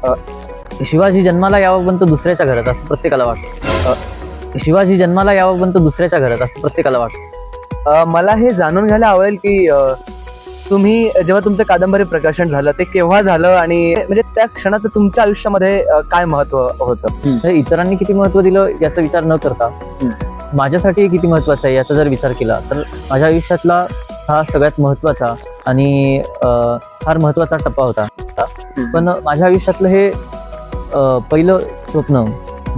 शिवाजी जन्माला यावं पण तो दुसऱ्याच्या घरात असं प्रत्येकाला वाटतं. शिवाजी जन्माला यावं पण तो दुसऱ्याच्या घरात असं प्रत्येकाला वाटतं. मला हे जाणून घ्यायला आवडेल की तुम्ही जेव्हा तुमचं कादंबरी प्रकाशन झालं ते केव्हा झालं आणि म्हणजे त्या क्षणाचं तुमच्या आयुष्यामध्ये काय महत्व होतं? इतरांनी किती महत्व दिलं याचा विचार न करता माझ्यासाठी किती महत्वाचं आहे याचा जर विचार केला तर माझ्या आयुष्यातला हा सगळ्यात महत्वाचा आणि फार महत्वाचा टप्पा होता. पण माझ्या आयुष्यातलं हे पहिलं स्वप्न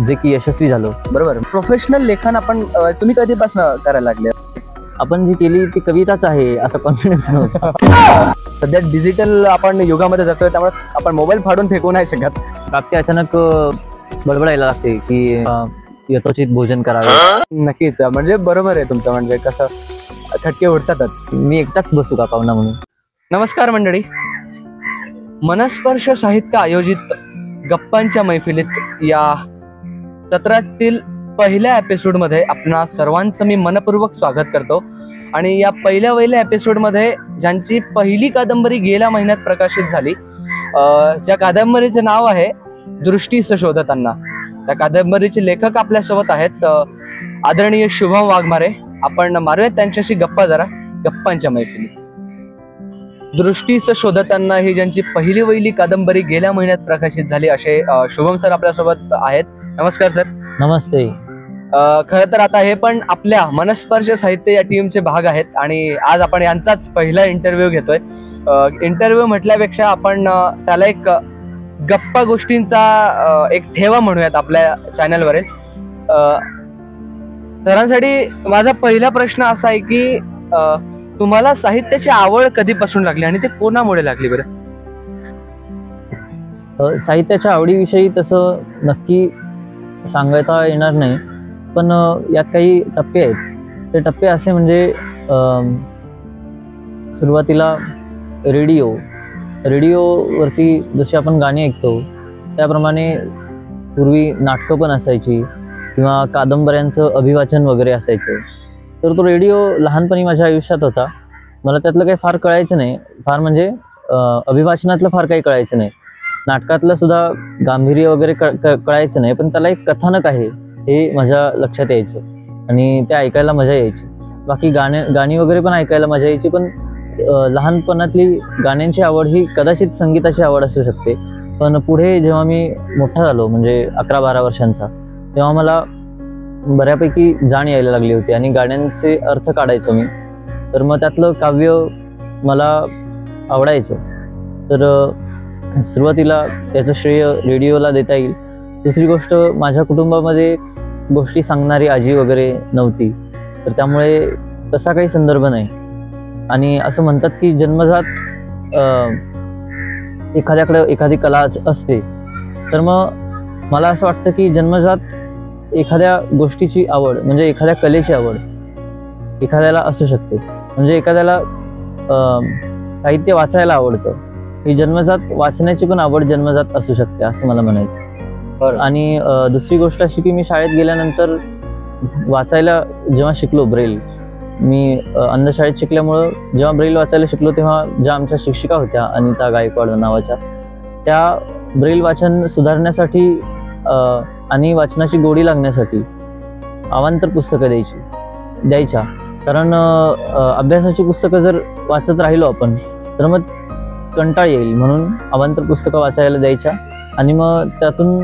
जे की यशस्वी झालं. बरोबर. प्रोफेशनल लेखन आपण तुम्ही कधीपासून करायला लागले? आपण जी केली ती कविताच आहे असा कॉन्फिडन्स नव्हता. सध्या डिजिटल आपण युगामध्ये जातोय त्यामुळे आपण मोबाईल फाडून फेकू नाही शकत. कापते अचानक बडबडायला लागते की यथोचित भोजन करावे. नक्कीच, म्हणजे बरोबर आहे तुमचं. म्हणजे कसं खटके उडतातच. मी एकटाच बसू का पाहुणा म्हणून. नमस्कार मंडळी, मनस्पर्श साहित्य आयोजित गप्पांच्या मैफिलीत या सत्रातील पहिल्या एपिसोडमध्ये आपणा सर्वांचं मी मनपूर्वक स्वागत करतो. आणि या पहिल्या एपिसोडमध्ये ज्यांची पहिली कादंबरी गेल्या महिन्यात प्रकाशित झाली, ज्या कादंबरीचं नाव आहे दृष्टी शोधताना, त्या कादंबरीचे लेखक आपल्यासोबत आहेत आदरणीय शुभम वाघमारे. आपण मारूयात त्यांच्याशी गप्पा जरा गप्पांच्या मैफिलीत. दृष्टी शोधताना ही ज्यांची पहिली कादंबरी गेल्या महिन्यात प्रकाशित झाली असे शुभम सर आपल्यासोबत आहेत. नमस्कार सर. नमस्ते. खरं तर आता हे पण आपल्या मनस्पर्श साहित्य या टीमचे भाग आहेत आणि आज आपण यांचाच पहिला इंटरव्ह्यू घेतोय. इंटरव्ह्यू म्हटल्यापेक्षा आपण त्याला एक गप्पा गोष्टींचा एक ठेवा म्हणूयात आपल्या चॅनलवरील. सरांसाठी माझा पहिला प्रश्न असा आहे की तुम्हाला साहित्याची आवड कधीपासून लागली आणि ते कोणामुळे लागली बरं? साहित्याच्या आवडीविषयी तसं नक्की सांगता येणार नाही, पण यात काही टप्पे आहेत. ते टप्पे असे म्हणजे सुरुवातीला रेडिओवरती जशी आपण गाणी ऐकतो त्याप्रमाणे पूर्वी नाटकं पण असायची किंवा कादंबऱ्यांचं अभिवाचन वगैरे असायचं. तर तो रेडिओ लहानपणी माझ्या आयुष्यात होता. मला त्यातलं काही फार कळायचं नाही, फार म्हणजे अभिवाचनातलं फार काही कळायचं नाही, नाटकातलं सुद्धा गांभीर्य वगैरे कळायचं नाही, पण त्याला एक कथानक आहे हे माझ्या लक्षात यायचं आणि ते ऐकायला मजा यायची. बाकी गाणी वगैरे पण ऐकायला मजा यायची, पण लहानपणातली गाण्यांची आवड ही कदाचित संगीताची आवड असू शकते. पण पुढे जेव्हा मी मोठा झालो म्हणजे 11-12 वर्षांचा, तेव्हा मला बऱ्यापैकी जाण यायला लागली होती आणि गाण्यांचे अर्थ काढायचो मी. तर मग त्यातलं काव्य मला आवडायचं. तर सुरुवातीला त्याचं श्रेय रेडिओला देता येईल. दुसरी गोष्ट, माझ्या कुटुंबामध्ये गोष्टी सांगणारी आजी वगैरे नव्हती, तर त्यामुळे तसा काही संदर्भ नाही. आणि असं म्हणतात की जन्मजात एखाद्याकडे एखादी कला असते, तर मग मला असं वाटतं की जन्मजात एखाद्या गोष्टीची आवड म्हणजे एखाद्या कलेची आवड एखाद्याला असू शकते. म्हणजे एखाद्याला साहित्य वाचायला आवडतं, ही जन्मजात वाचण्याची पण आवड जन्मजात असू शकते असं मला म्हणायचं. आणि दुसरी गोष्ट अशी की मी शाळेत गेल्यानंतर वाचायला जेव्हा शिकलो ब्रेल, मी अंधशाळेत शिकल्यामुळं जेव्हा ब्रेल वाचायला शिकलो तेव्हा ज्या आमच्या शिक्षिका होत्या अनिता गायकवाड नावाच्या, त्या ब्रेल वाचन सुधारण्यासाठी आणि वाचनाची गोडी लागण्यासाठी अवांतर पुस्तकं द्यायच्या. कारण अभ्यासाची पुस्तकं जर वाचत राहिलो आपण तर मग कंटाळ येईल, म्हणून अवांतर पुस्तकं वाचायला द्यायच्या. आणि मग त्यातून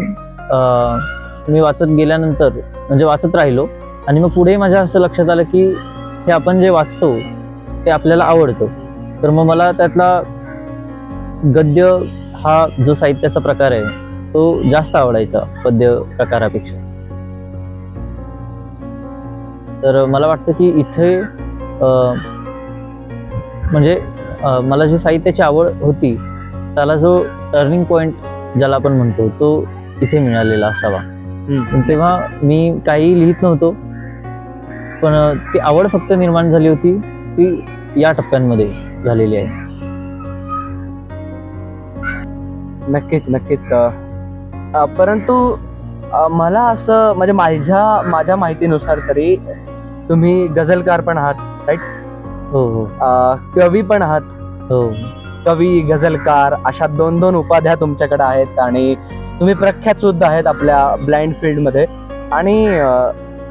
मी वाचत गेल्यानंतर म्हणजे वाचत राहिलो आणि मग पुढे माझ्या असं लक्षात आलं की हे आपण जे वाचतो ते आपल्याला आवडतं. तर मग मला त्यातला गद्य हा जो साहित्याचा प्रकार आहे तो जास्त आवडायचा पद्य प्रकारापेक्षा. तर मला वाटतं की इथे म्हणजे मला जी साहित्याची आवड होती त्याला जो टर्निंग पॉइंट ज्याला आपण म्हणतो तो इथे मिळालेला असावा. तेव्हा मी काही लिहित नव्हतो, पण ती आवड फक्त निर्माण झाली होती ती या टप्प्यांमध्ये झालेली आहे. नक्कीच. परंतु मला असं म्हणजे माझ्या माहितीनुसार तरी तुम्ही गझलकार पण आहात, राईट? हो. कवी पण आहात. हो. कवी, गझलकार अशा 2-2 उपाध्या तुमच्याकडे आहेत आणि तुम्ही प्रख्यात सुद्धा आहेत आपल्या ब्लाइंड फील्डमध्ये. आणि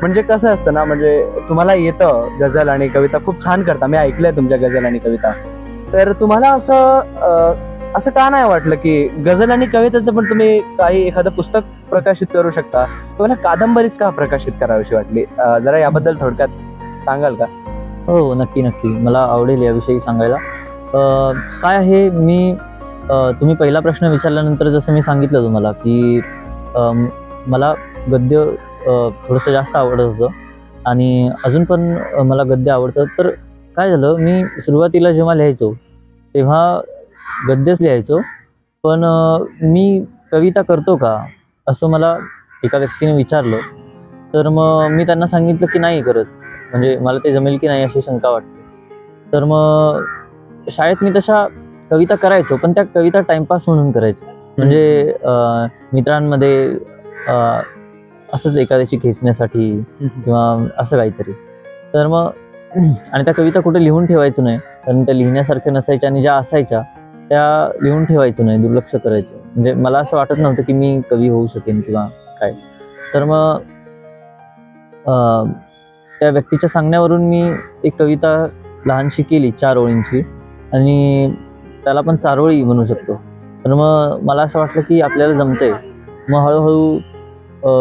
म्हणजे कसं असतं ना, म्हणजे तुम्हाला येतं गझल आणि कविता खूप छान करता, मी ऐकलंय तुमच्या गझल आणि कविता. तर तुम्हाला असं का नाही वाटलं की गझल आणि कवितेचं पण तुम्ही काही एखादं पुस्तक प्रकाशित करू शकता, तुम्हाला कादंबरीच का प्रकाशित करावीशी वाटली? जरा याबद्दल थोडक्यात सांगाल का? हो, नक्की नक्की, मला आवडेल याविषयी सांगायला. काय आहे, मी तुम्ही पहिला प्रश्न विचारल्यानंतर जसं मी सांगितलं तुम्हाला की मला गद्य थोडंसं जास्त आवडत होतं आणि अजून पण मला गद्य आवडतं. तर काय झालं, मी सुरुवातीला जेव्हा लिहायचो तेव्हा गद्यच लिहायचो, पण मी कविता करतो का असं मला एका व्यक्तीने विचारलं. तर मग मी त्यांना सांगितलं की नाही करत, म्हणजे मला ते जमेल की नाही अशी शंका वाटते. तर मग शाळेत मी तशा कविता करायचो, पण त्या कविता टाइमपास म्हणून करायचो, म्हणजे मित्रांमध्ये असंच एखाद्याची खेचण्यासाठी किंवा असं काहीतरी. तर मग आणि त्या कविता कुठे लिहून ठेवायचो नाही, कारण त्या लिहिण्यासारख्या नसायच्या आणि ज्या असायच्या त्या लिहून ठेवायचो नाही, दुर्लक्ष करायचो. म्हणजे मला असं वाटत नव्हतं की मी कवी होऊ शकेन किंवा काय. तर मग त्या व्यक्तीच्या सांगण्यावरून मी एक कविता लहानशी केली 4 ओळींची, आणि त्याला पण चारोळी म्हणू शकतो. तर मग मला असं वाटलं की आपल्याला जमतंय. मग हळूहळू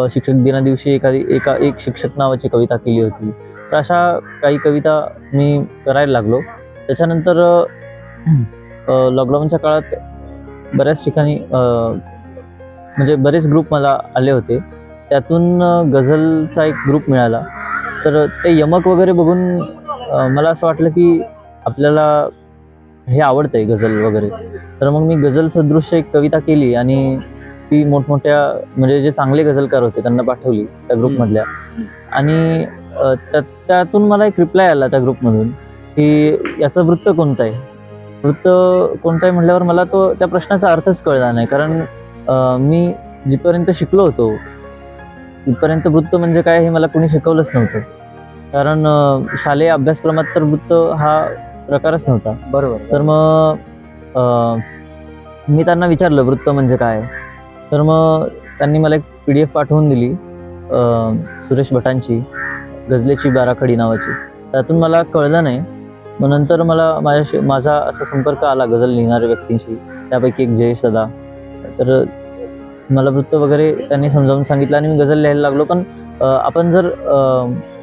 शिक्षक दिना दिवशी एक शिक्षक नावाची कविता केली होती. तर अशा काही कविता मी करायला लागलो. त्याच्यानंतर लॉकडाऊनच्या काळात बऱ्याच ठिकाणी म्हणजे बरेच ग्रुप मला आले होते, त्यातून गझलचा एक ग्रुप मिळाला. तर ते यमक वगैरे बघून मला असं वाटलं की आपल्याला हे आवडतंय गझल वगैरे. तर मग मी गझल सदृश्य एक कविता केली आणि ती मोठमोठ्या म्हणजे जे चांगले गझलकार होते त्यांना पाठवली त्या ग्रुपमधल्या. आणि त्यातून मला एक रिप्लाय आला त्या ग्रुपमधून की याचं वृत्त कोणतं आहे. वृत्त कोणतं आहे म्हटल्यावर मला त्या प्रश्नाचा अर्थच कळला नाही, कारण मी जिथपर्यंत शिकलो होतो तिथपर्यंत वृत्त म्हणजे काय हे मला कोणी शिकवलंच नव्हतं. कारण शालेय अभ्यासक्रमात तर वृत्त हा प्रकारच नव्हता. बरोबर. तर मग मी त्यांना विचारलं वृत्त म्हणजे काय. तर मग त्यांनी मला एक PDF पाठवून दिली सुरेश भटांची, गझलेची बाराखडी नावाची. त्यातून मला कळलं नाही. मग नंतर मला माझा असा संपर्क आला गझल लिहिणाऱ्या व्यक्तींशी, त्यापैकी एक जयेश दादा. तर मला वृत्त वगैरे त्यांनी समजावून सांगितलं आणि मी गझल लिहायला लागलो. पण आपण जर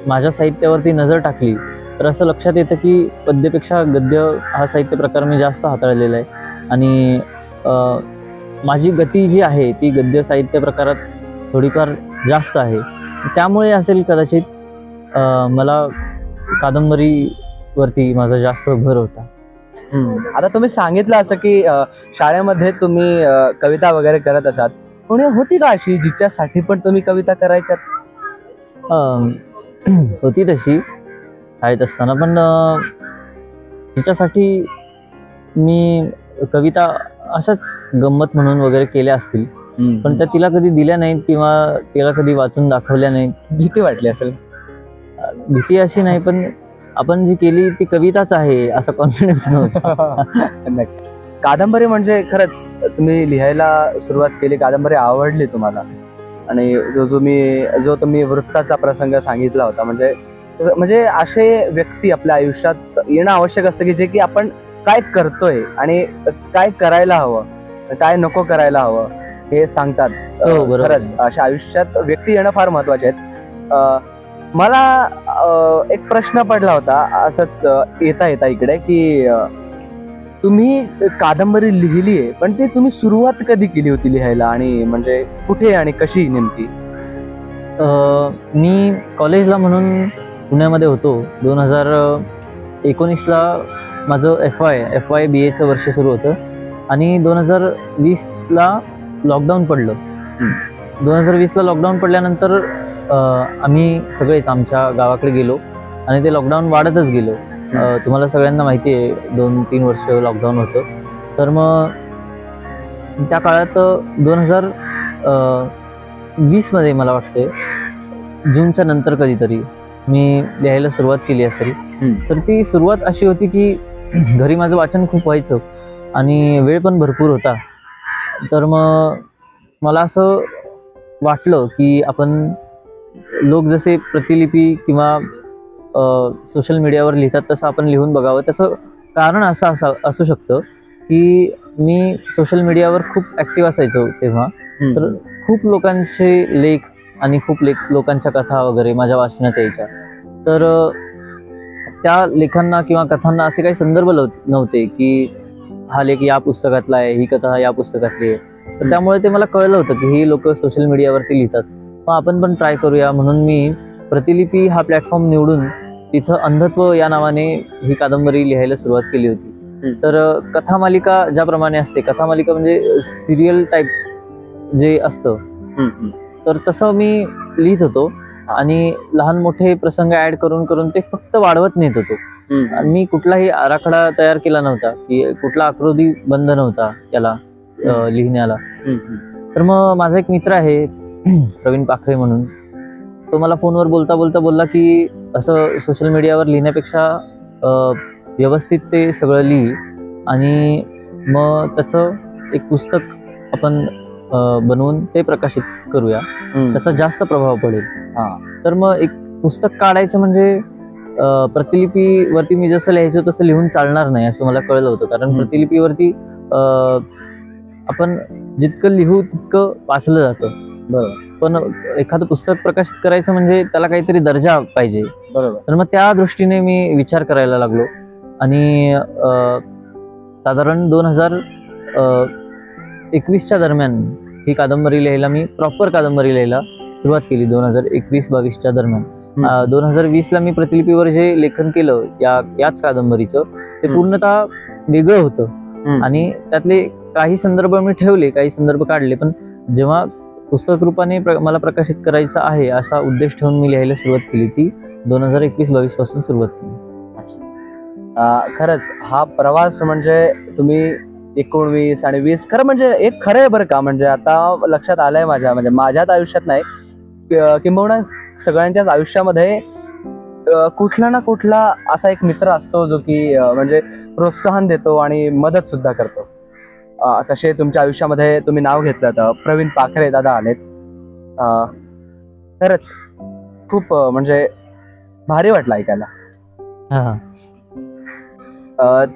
माझ्या साहित्यावरती नजर टाकली तर असं लक्षात येतं की पद्यपेक्षा गद्य हा साहित्य प्रकार मी जास्त हाताळलेला आहे. आणि माझी गती जी आहे ती गद्य साहित्य प्रकारात थोडीफार जास्त आहे. त्यामुळे असेल कदाचित मला कादंबरीवरती माझा जास्त भर होता. आता तुम्ही सांगितलं असं की शाळेमध्ये तुम्ही कविता वगैरे करत असाल, कोणी होती का अशी जिच्यासाठी पण तुम्ही कविता करायच्यात? होती तशी शाळेत असताना, पण तिच्यासाठी मी कविता अशाच गंमत म्हणून वगैरे केल्या असतील, पण त्या तिला कधी दिल्या नाहीत किंवा तिला कधी वाचून दाखवल्या नाहीत. भीती वाटली असेल? भीती अशी नाही, पण आपण जी केली ती कविताच आहे असा कॉन्फिडन्स नव्हता. कादंबरी म्हणजे खरंच तुम्ही लिहायला सुरुवात केली, कादंबरी आवडली तुम्हाला, आणि जो तुम्ही वृत्ताचा प्रसंग सांगितला होता, म्हणजे असे व्यक्ती आपल्या आयुष्यात येणं आवश्यक असतं की जे की आपण काय करतोय आणि काय करायला हवं, काय नको करायला हवं हे सांगतात. खरंच अशा आयुष्यात व्यक्ती येणं फार महत्वाचे आहेत. मला एक प्रश्न पडला होता असंच येता इकडे की तुम्ही कादंबरी लिहिली आहे, पण ती तुम्ही सुरुवात कधी केली होती लिहायला, आणि म्हणजे कुठे आणि कशी नेमकी? मी कॉलेजला म्हणून पुण्यामध्ये होतो. 2019ला माझं FY BAचं वर्ष सुरू होतं आणि 2020ला लॉकडाऊन पडलं. 2020ला लॉकडाऊन पडल्यानंतर आम्ही सगळेच आमच्या गावाकडे गेलो आणि ते लॉकडाऊन वाढतच गेलो. तुम्हाला सगळ्यांना माहिती आहे 2-3 वर्ष लॉकडाऊन होतं. तर मग त्या काळात 2020मध्ये मला वाटते जूनच्या नंतर कधीतरी मी लिहायला सुरुवात केली असेल. तर ती सुरुवात अशी होती की घरी माझं वाचन खूप व्हायचं, आणि वेळ पण भरपूर होता. तर मग मला असं वाटलं की आपण लोक जसे प्रतिलिपी किंवा सोशल मीडियावर लिहितात तसं आपण लिहून बघावं. त्याचं कारण असं असू शकतं की मी सोशल मीडियावर खूप ॲक्टिव्ह असायचो तेव्हा. तर खूप लोकांचे लेख आणि खूप लोकांच्या कथा वगैरे माझ्या वाचनात यायच्या. तर त्या लेखांना किंवा कथांना असे काही संदर्भ नव्हते की हा लेख या पुस्तकातला आहे, ही कथा या पुस्तकातली आहे. तर त्यामुळे ते मला कळलं होतं की ही लोक सोशल मीडियावरती लिहितात, मग आपण पण ट्राय करूया. म्हणून मी प्रतिलिपी हा प्लॅटफॉर्म निवडून तिथं अंधत्व या नावाने ही कादंबरी लिहायला सुरुवात केली होती. तर कथामालिका ज्याप्रमाणे असते, कथामालिका म्हणजे सिरियल टाईप जे असतं, तर तसं मी लिहित होतो आणि लहान मोठे प्रसंग ऍड करून करून ते फक्त वाढवत नेत होतो. मी कुठलाही आराखडा तयार केला नव्हता की कुठला आकृती बंध नव्हता त्याला लिहिण्याला. तर मग माझा एक मित्र आहे प्रवीण पाखरे म्हणून, तो मला फोनवर बोलता बोलता बोलला की असं सोशल मीडियावर लिहिण्यापेक्षा व्यवस्थित ते सगळं लिही आणि मग त्याचं एक पुस्तक आपण बनवून ते प्रकाशित करूया, त्याचा जास्त प्रभाव पडेल. तर मग एक पुस्तक काढायचं म्हणजे प्रतिलिपीवरती मी जसं लिहायचो तसं लिहून चालणार नाही असं मला कळलं होतं. कारण प्रतिलिपीवरती आपण जितकं लिहू तितकं वाचलं जातं. पण एखादं पुस्तक प्रकाशित करायचं म्हणजे त्याला काहीतरी दर्जा पाहिजे. तर मग त्या दृष्टीने मी विचार करायला लागलो आणि साधारण 2021च्या दरम्यान ही कादंबरी लिहायला, मी प्रॉपर कादंबरी लिहायला सुरुवात केली 2021-22च्या दरम्यान. 2020ला मी प्रतिलिपीवर जे लेखन केलं याच कादंबरीचं, ते पूर्णतः वेगळं होतं आणि त्यातले काही संदर्भ मी ठेवले, काही संदर्भ काढले. पण जेव्हा पुस्तक रूपाने मला प्रकाशित करायचं आहे असा उद्देश ठेवून मी लिहायला सुरुवात केली, ती 2021-22 पासून सुरुवात केली. खरंच हा प्रवास म्हणजे तुम्ही 19 आणि 20 खरं म्हणजे एक खरं आहे बरं का. म्हणजे आता लक्षात आलंय माझ्या, म्हणजे माझ्याच आयुष्यात नाही किंबहुना सगळ्यांच्याच आयुष्यामध्ये कुठला ना कुठला असा एक मित्र असतो जो की म्हणजे प्रोत्साहन देतो आणि मदत सुद्धा करतो. तसे तुमच्या आयुष्यामध्ये तुम्ही नाव घेतलं तर प्रवीण पाखरे दादा आलेत. खरंच खूप म्हणजे भारी वाटलं ऐकायला.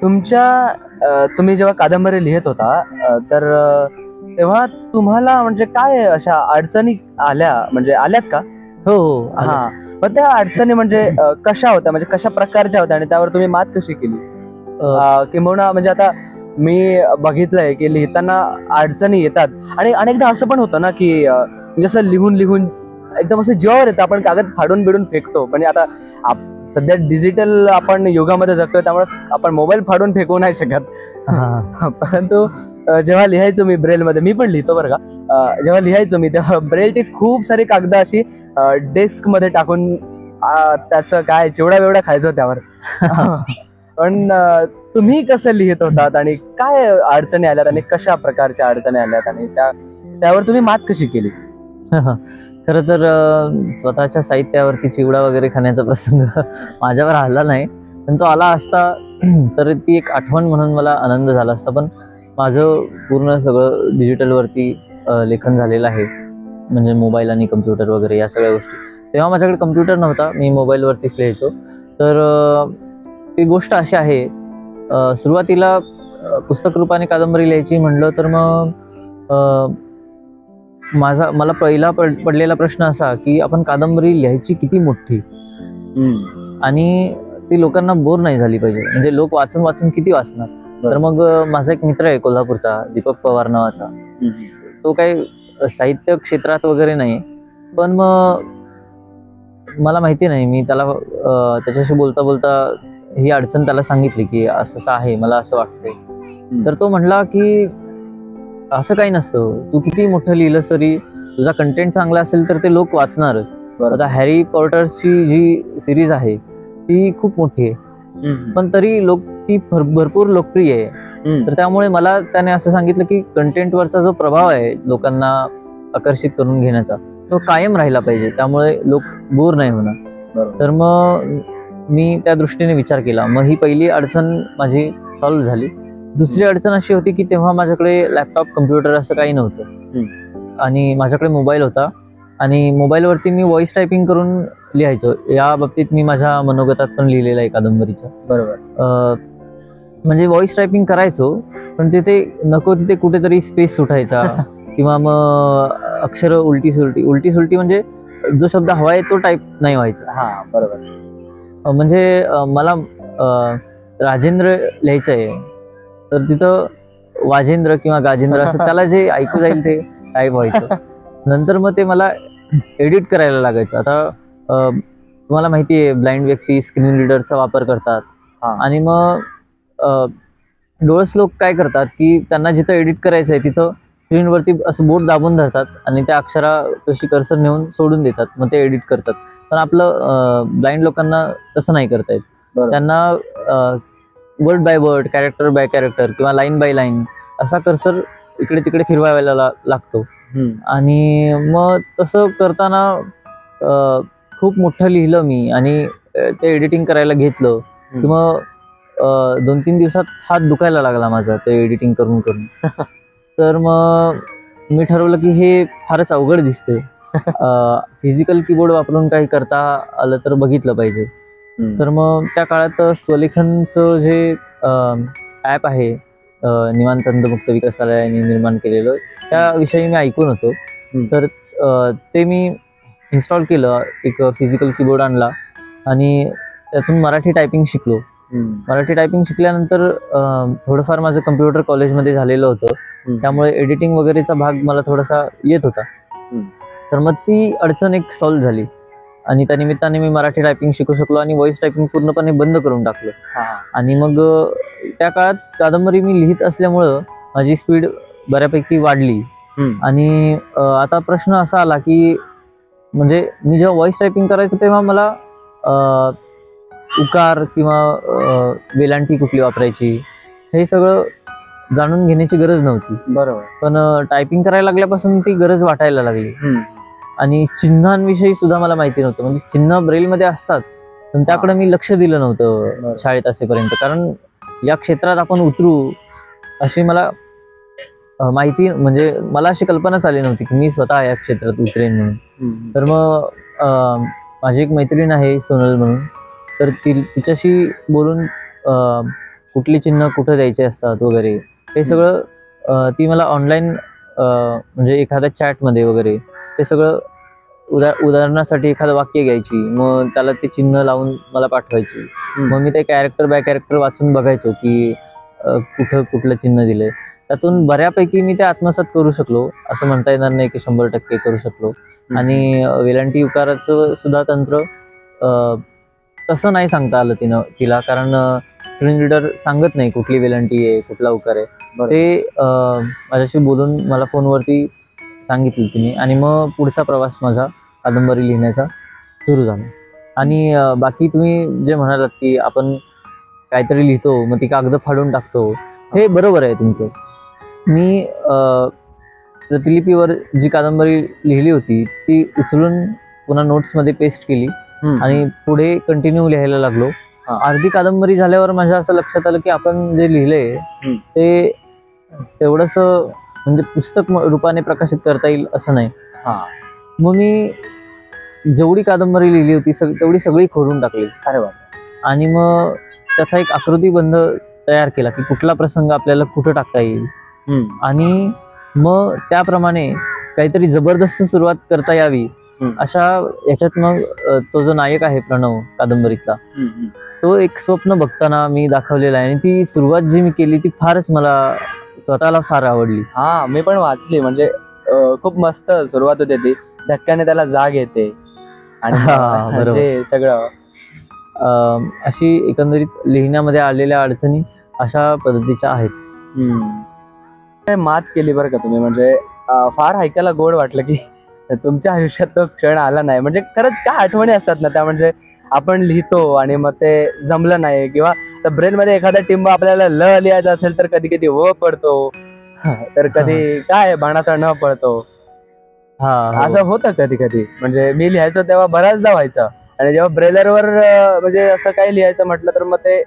तुम्ही जेव्हा कादंबरी लिहित होता तर तेव्हा तुम्हाला म्हणजे काय अशा अडचणी म्हणजे आल्यात का? हो. हा, मग त्या अडचणी म्हणजे कशा होत्या, म्हणजे कशा प्रकारच्या होत्या आणि त्यावर तुम्ही मात कशी केली? किंबहुना म्हणजे आता मी बघितलंय की लिहिताना अडचणी येतात आणि अनेकदा असं पण होतं ना की जसं लिहून लिहून एकदम असं जीवावर येतं, आपण कागद फाडून बिडून फेकतो. पण आता सध्या डिजिटल आपण युगामध्ये जगतोय त्यामुळे आपण मोबाईल फाडून फेकू नाही शकत. परंतु जेव्हा लिहायचो मी ब्रेलमध्ये, मी पण लिहितो बरं का, जेव्हा लिहायचो मी तेव्हा ब्रेलची खूप सारी कागद अशी डेस्क मध्ये टाकून त्याचं काय चिवडा बिवडा खायचो त्यावर. पण तुम्ही कसं लिहित होतात आणि काय अडचणी आल्यात आणि कशा प्रकारच्या अडचणी आल्यात आणि त्यावर तुम्ही मात कशी केली? खरं तर स्वतःच्या साहित्यावरती चिवडा वगैरे खाण्याचा प्रसंग माझ्यावर आला नाही, पण तो आला असता तर ती एक आठवण म्हणून मला आनंद झाला असता. पण माझं पूर्ण सगळं डिजिटलवरती लेखन झालेलं आहे, म्हणजे मोबाईल आणि कम्प्युटर वगैरे या सगळ्या गोष्टी. तेव्हा माझ्याकडे कम्प्युटर नव्हता, मी मोबाईलवरतीच लिहायचो. तर ती गोष्ट अशी आहे, सुरुवातीला पुस्तक रूपाने कादंबरी लिहायची म्हटलं तर मग मला पहिला पडलेला प्रश्न असा की आपण कादंबरी लिहायची किती मोठी आणि ती लोकांना बोर नाही झाली पाहिजे, म्हणजे लोक वाचून वाचून किती वाचणार. तर मग माझा एक मित्र आहे कोल्हापूरचा, दीपक पवार नावाचा, तो काही साहित्य क्षेत्रात वगैरे नाही, पण मग मला माहिती नाही, मी त्याला त्याच्याशी बोलता बोलता ही अडचण त्याला सांगितली की असं आहे, मला असं वाटतंय. तर तो म्हणला की असं काही नसतं, तू किती मोठं लिहिलंस तरी तुझा कंटेंट चांगला असेल तर ते लोक वाचणारच. आता हॅरी पॉटर्सची जी सिरीज आहे ती खूप मोठी आहे, पण तरी ती भरपूर लोकप्रिय आहे. तर त्यामुळे मला त्याने असं सांगितलं की कंटेंटवरचा जो प्रभाव आहे लोकांना आकर्षित करून घेण्याचा, तो कायम राहिला पाहिजे, त्यामुळे लोक बोर नाही होणार. तर मग मी त्या दृष्टीने विचार केला. मग ही पहिली अडचण माझी सॉल्व्ह झाली. दुसरी अडचण अशी होती की तेव्हा माझ्याकडे लॅपटॉप कम्प्युटर असं काही नव्हतं आणि माझ्याकडे मोबाईल होता आणि मोबाईलवरती मी व्हॉइस टायपिंग करून लिहायचो. या बाबतीत मी माझ्या मनोगतात पण लिहिलेलं आहे कादंबरीच्या. बरोबर. म्हणजे व्हॉइस टायपिंग करायचो पण तिथे नको तिथे कुठेतरी स्पेस सुटायचा किंवा मग अक्षर उलटी सुलटी म्हणजे जो शब्द हवाय तो टाईप नाही व्हायचा. हा बरोबर. म्हणजे मला राजेंद्र लिहायचं आहे तर तिथं वाजेंद्र किंवा गाजेंद्र असं त्याला जे ऐकू जाईल ते टाईप व्हायचं. नंतर मग ते मला एडिट करायला लागायचं. आता तुम्हाला माहिती आहे ब्लाइंड व्यक्ती स्क्रीन रीडरचा वापर करतात आणि मग डोळस लोक काय करतात की त्यांना जिथं एडिट करायचं आहे तिथं स्क्रीनवरती असं बोट दाबून धरतात आणि त्या अक्षरा कशी कर्सर नेऊन सोडून देतात, मग ते एडिट करतात. पण आपलं ब्लाइंड लोकांना तसं नाही करता येत. त्यांना word by word, character by character किंवा लाईन बाय लाईन असा कर्सर इकडे तिकडे फिरवायला लागतो. आणि मग तसं करताना खूप मोठं लिहिलं मी आणि ते एडिटिंग करायला घेतलं की मग 2-3 दिवसात हात दुखायला लागला माझा ते एडिटिंग करून करून. तर मग मी ठरवलं की हे फारच अवघड दिसते, फिजिकल कीबोर्ड वापरून काही करता आलं तर बघितलं पाहिजे. तर मग त्या काळात स्वलेखनचं जे ॲप आहे निवांत अंधमुक्त विकासालयाने निर्माण केलेलं त्याविषयी मी ऐकून होतो. तर ते मी इन्स्टॉल केलं, एक फिजिकल कीबोर्ड आणला आणि त्यातून मराठी टायपिंग शिकलो. मराठी टायपिंग शिकल्यानंतर थोडंफार माझं कम्प्युटर कॉलेजमध्ये झालेलं होतं त्यामुळे एडिटिंग वगैरेचा भाग मला थोडासा येत होता. तर मग ती अडचण एक सॉल्व्ह झाली आणि त्या निमित्ताने मी मराठी टायपिंग शिकू शकलो आणि व्हॉइस टायपिंग पूर्णपणे बंद करून टाकलं. आणि मग त्या काळात कादंबरी मी लिहित असल्यामुळं माझी स्पीड बऱ्यापैकी वाढली. आणि आता प्रश्न असा आला की म्हणजे मी जेव्हा व्हॉइस टायपिंग करायचो तेव्हा मला उकार किंवा वेलांटी कुठली वापरायची हे सगळं जाणून घेण्याची गरज नव्हती. बरोबर. पण टायपिंग करायला लागल्यापासून ती गरज वाटायला लागली. आणि चिन्हांविषयी सुद्धा मला माहिती नव्हतं. म्हणजे चिन्ह ब्रेलमध्ये असतात पण त्याकडे मी लक्ष दिलं नव्हतं शाळेत असेपर्यंत, कारण या क्षेत्रात आपण उतरू अशी मला माहिती म्हणजे मला अशी कल्पनाच आली नव्हती की मी स्वतः या क्षेत्रात उतरेन म्हणून. तर मग माझी एक मैत्रीण आहे सोनल म्हणून, तर तिच्याशी बोलून कुठली चिन्ह कुठं द्यायचे असतात वगैरे हे सगळं ती मला ऑनलाईन म्हणजे एखाद्या चॅटमध्ये वगैरे ते सगळं उदाहरणासाठी एखादं वाक्य घ्यायची, मग त्याला ते चिन्ह लावून मला पाठवायची. मग मी ते कॅरेक्टर बाय कॅरेक्टर वाचून बघायचो की कुठलं चिन्ह दिलंय. त्यातून बऱ्यापैकी मी ते आत्मसात करू शकलो, असं म्हणता येणार नाही की 100% करू शकलो. आणि वेलांटी उकाराचं सुद्धा तंत्र तसं नाही सांगता आलं तिला, कारण स्क्रीन रीडर सांगत नाही कुठली वेलांटी आहे कुठला उकार आहे. ते माझ्याशी बोलून मला फोनवरती सांगितलं तिने आणि मग पुढचा प्रवास माझा कादंबरी लिहिण्याचा सुरू झाला. आणि बाकी तुम्ही जे म्हणालात की आपण काहीतरी लिहितो मग ती कागद फाडून टाकतो, हे बरोबर आहे तुमचं. मी प्रतिलिपीवर जी कादंबरी लिहिली होती ती उचलून पुन्हा नोट्समध्ये पेस्ट केली आणि पुढे कंटिन्यू लिहायला लागलो. अर्धी कादंबरी झाल्यावर माझ्या असं लक्षात आलं की आपण जे लिहिलंय ते तेवढंच म्हणजे पुस्तक रूपाने प्रकाशित करता येईल असं नाही. मग मी जेवढी कादंबरी लिहिली होती तेवढी सगळी खोडून टाकली. अरे वा. आणि मग त्याचा एक आकृतीबंध तयार केला की कुठला प्रसंग आपल्याला कुठं टाकता येईल आणि मग त्याप्रमाणे काहीतरी जबरदस्त सुरुवात करता यावी अशा याच्यात मग तो जो नायक आहे प्रणव कादंबरीतला तो एक स्वप्न बघताना मी दाखवलेला आहे आणि ती सुरुवात जी मी केली ती फारच मला स्वतःला फार आवडली. मी पण वाचली, म्हणजे खूप मस्त सुरुवात होते ती, धक्क्याने त्याला जाग येते आणि सगळं अशी एकंदरीत लिहिण्यामध्ये आलेल्या अडचणी अशा पद्धतीच्या आहेत. मात केली बरं का तुम्ही, म्हणजे फार ऐकायला गोड वाटलं की तुमच्या आयुष्यात तो क्षण आला नाही. म्हणजे खरंच काय आठवणी असतात ना त्या, म्हणजे आपण लिहितो आणि मग ते जमलं नाही किंवा ब्रेन मध्ये एखादा टिंब आपल्याला ल लिहायचा असेल तर कधी कधी व पडतो, तर कधी काय बाणाचा न पडतो. असं होतं कधी कधी. म्हणजे मी लिहायचो तेव्हा बऱ्याचदा व्हायचं आणि जेव्हा ब्रेलरवर म्हणजे असं काही लिहायचं म्हटलं तर मग ते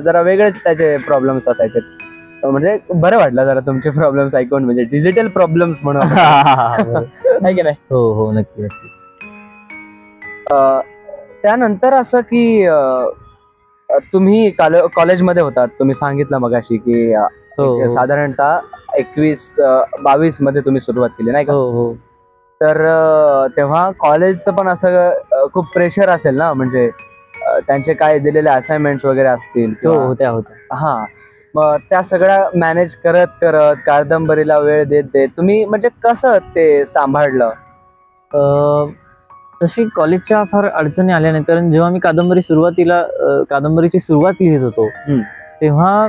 जरा वेगळेच त्याचे प्रॉब्लेम्स असायचे. म्हणजे बरं वाटलं जरा तुमचे प्रॉब्लेम्स ऐकून, म्हणजे डिजिटल प्रॉब्लेम्स म्हणून आहे की नाही. हो हो नक्की नक्की. त्यानंतर असं की तुम्ही कॉलेजमध्ये होतात, तुम्ही सांगितलं मगाशी की हो. साधारणतः 21-22 मध्ये तुम्ही सुरुवात केली नाही का. हो हो तर तेव्हा कॉलेजचं पण असं खूप प्रेशर असेल ना, म्हणजे त्यांचे काय दिलेले असाइनमेंट्स वगैरे असतील हो होत्या होत्या. हा, मग त्या सगळ्या मॅनेज करत करत कादंबरीला वेळ देत देत तुम्ही म्हणजे कसं ते सांभाळलं. तशी कॉलेजच्या फार अडचणी आल्या नाही, कारण जेव्हा मी कादंबरीची सुरुवात लिहित होतो तेव्हा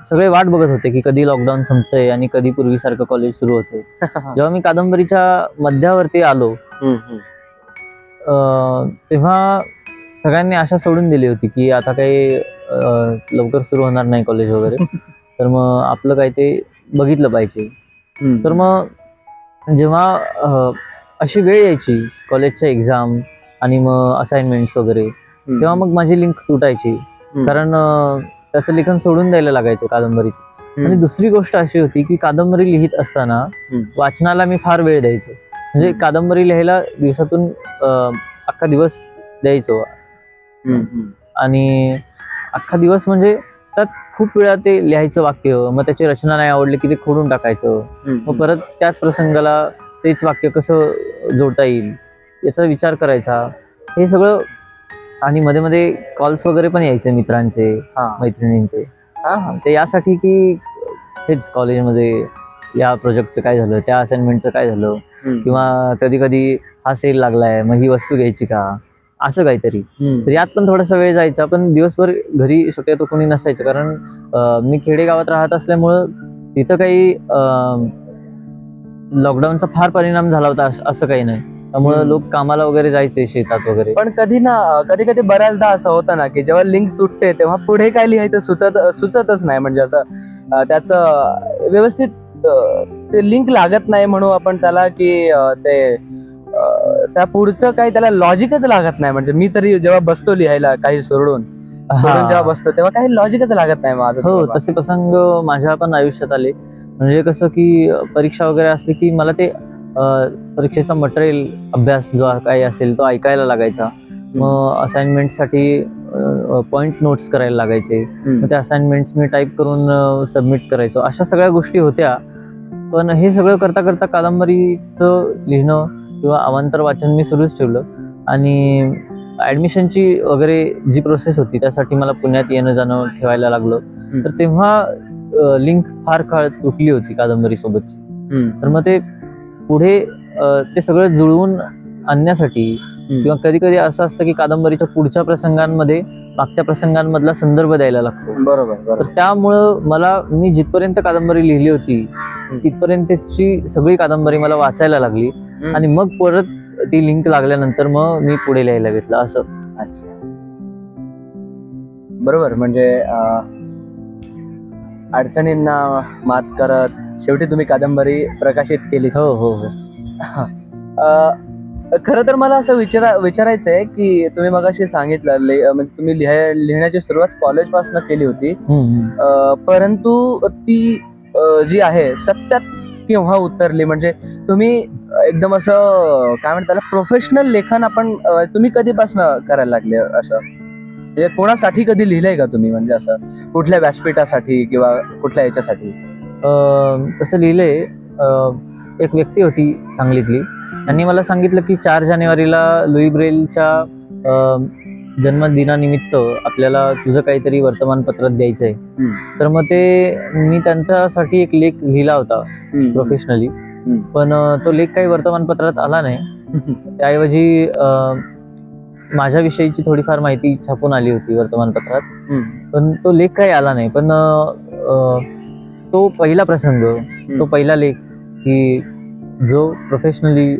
सगळे वाट बघत होते की कधी लॉकडाऊन संपतंय आणि कधी पूर्वीसारखं कॉलेज सुरू होते. जेव्हा मी कादंबरीच्या मध्यावरती आलो तेव्हा सगळ्यांनी आशा सोडून दिली होती की आता काही लवकर सुरू होणार नाही कॉलेज वगैरे, तर मग आपलं काय ते बघितलं पाहिजे. तर मग जेव्हा अशी वेळ यायची कॉलेजच्या एक्झाम आणि मग असाइनमेंट्स वगैरे, तेव्हा मग माझी लिंक तुटायची, कारण त्याचं लेखन सोडून द्यायला लागायचं कादंबरीची. आणि दुसरी गोष्ट अशी होती की कादंबरी लिहित असताना वाचनाला मी फार वेळ द्यायचो. म्हणजे कादंबरी लिहायला दिवसातून अख्खा दिवस द्यायचो, आणि अख्खा दिवस म्हणजे त्यात खूप वेळा ते लिहायचं वाक्य, मग त्याची रचना नाही आवडली की ते खोडून टाकायचं, मग परत त्याच प्रसंगाला तेच वाक्य कसं जोडता येईल याचा विचार करायचा, हे सगळं. आणि मध्ये मध्ये कॉल्स वगैरे पण यायचे मित्रांचे मैत्रिणींचे, ते यासाठी की हेच कॉलेजमध्ये या प्रोजेक्टचं काय झालं, त्या असाइनमेंटचं काय झालं, किंवा कधी कधी हा सेल लागलाय मग ही वस्तू घ्यायची का, असं काहीतरी. तर यात पण थोडासा वेळ जायचा, पण दिवसभर घरी शक्यतो कोणी नसायचं, कारण मी खेडेगावात राहत असल्यामुळं तिथं काही लॉकडाऊनचा फार परिणाम झाला होता असं काही नाही, त्यामुळे लोक कामाला वगैरे जायचे शेतात वगैरे. पण कधी कधी बऱ्याचदा असं होतं ना की जेव्हा लिंक तुटते तेव्हा पुढे काय लिहायचं सुचतच नाही, म्हणजे असं त्याचं व्यवस्थित ते लिंक लागत नाही म्हणू आपण त्याला, की ते त्या पुढचं काही त्याला लॉजिकच लागत नाही. म्हणजे मी तरी जेव्हा बसतो लिहायला काही सोडून जेव्हा बसतो तेव्हा काही लॉजिकच लागत नाही माझं. हो, तसे प्रसंग माझ्या पण आयुष्यात आले. म्हणजे कसं की परीक्षा वगैरे असली की मला ते परीक्षेचा मटेरियल अभ्यास जो काही असेल तो ऐकायला लागायचा, मग असाइनमेंटसाठी पॉइंट नोट्स करायला लागायचे, मग त्या असाइनमेंट्स मी टाईप करून सबमिट करायचो. अशा सगळ्या गोष्टी होत्या. पण हे सगळं करता करता कादंबरीचं लिहिणं किंवा अवांतर वाचन मी सुरूच ठेवलं. आणि ॲडमिशनची वगैरे जी प्रोसेस होती त्यासाठी मला पुण्यात येणं जाणं ठेवायला लागलं. तर तेव्हा लिंक फार काळ तुटली होती कादंबरीसोबतची. तर मग ते पुढे ते सगळं जुळवून आणण्यासाठी, किंवा कधी कधी असं असतं की कादंबरीच्या पुढच्या प्रसंगांमध्ये मागच्या प्रसंगांमधला संदर्भ द्यायला लागतो. बरोबर. तर त्यामुळं मी जिथपर्यंत कादंबरी लिहिली होती तिथपर्यंतची सगळी कादंबरी मला वाचायला लागली, आणि मग परत ती लिंक लागल्यानंतर मग मी पुढे लिहायला घेतलं असं. अच्छा, बरोबर. म्हणजे अडचणींना मात करत शेवटी तुम्ही कादंबरी प्रकाशित केली. हो हो हो. खरं तर मला असं विचारायचं आहे की तुम्ही मगाशी सांगितलं म्हणजे तुम्ही लिहिण्याची सुरुवात कॉलेजपासून केली होती, परंतु ती जी आहे सत्यात केव्हा उतरली, म्हणजे तुम्ही एकदम असं काय म्हणतात त्याला प्रोफेशनल लेखन आपण तुम्ही कधीपासून करायला लागले असं, म्हणजे कोणासाठी कधी लिहिलंय का तुम्ही, म्हणजे असं कुठल्या व्यासपीठासाठी किंवा कुठल्या याच्यासाठी? तसं लिहिलंय. एक व्यक्ती होती सांगलीतली, त्यांनी मला सांगितलं की 4 जानेवारीला लुई ब्रेलच्या जन्मदिनानिमित्त आपल्याला तुझं काहीतरी वर्तमानपत्रात द्यायचंय. तर मग ते मी त्यांच्यासाठी एक लेख लिहिला होता प्रोफेशनली, पण तो लेख काही वर्तमानपत्रात आला नाही. त्याऐवजी माझ्याविषयीची थोडीफार माहिती छापून आली होती वर्तमानपत्रात, पण तो लेख काही आला नाही. पण तो पहिला प्रसंग, तो पहिला लेख की जो प्रोफेशनली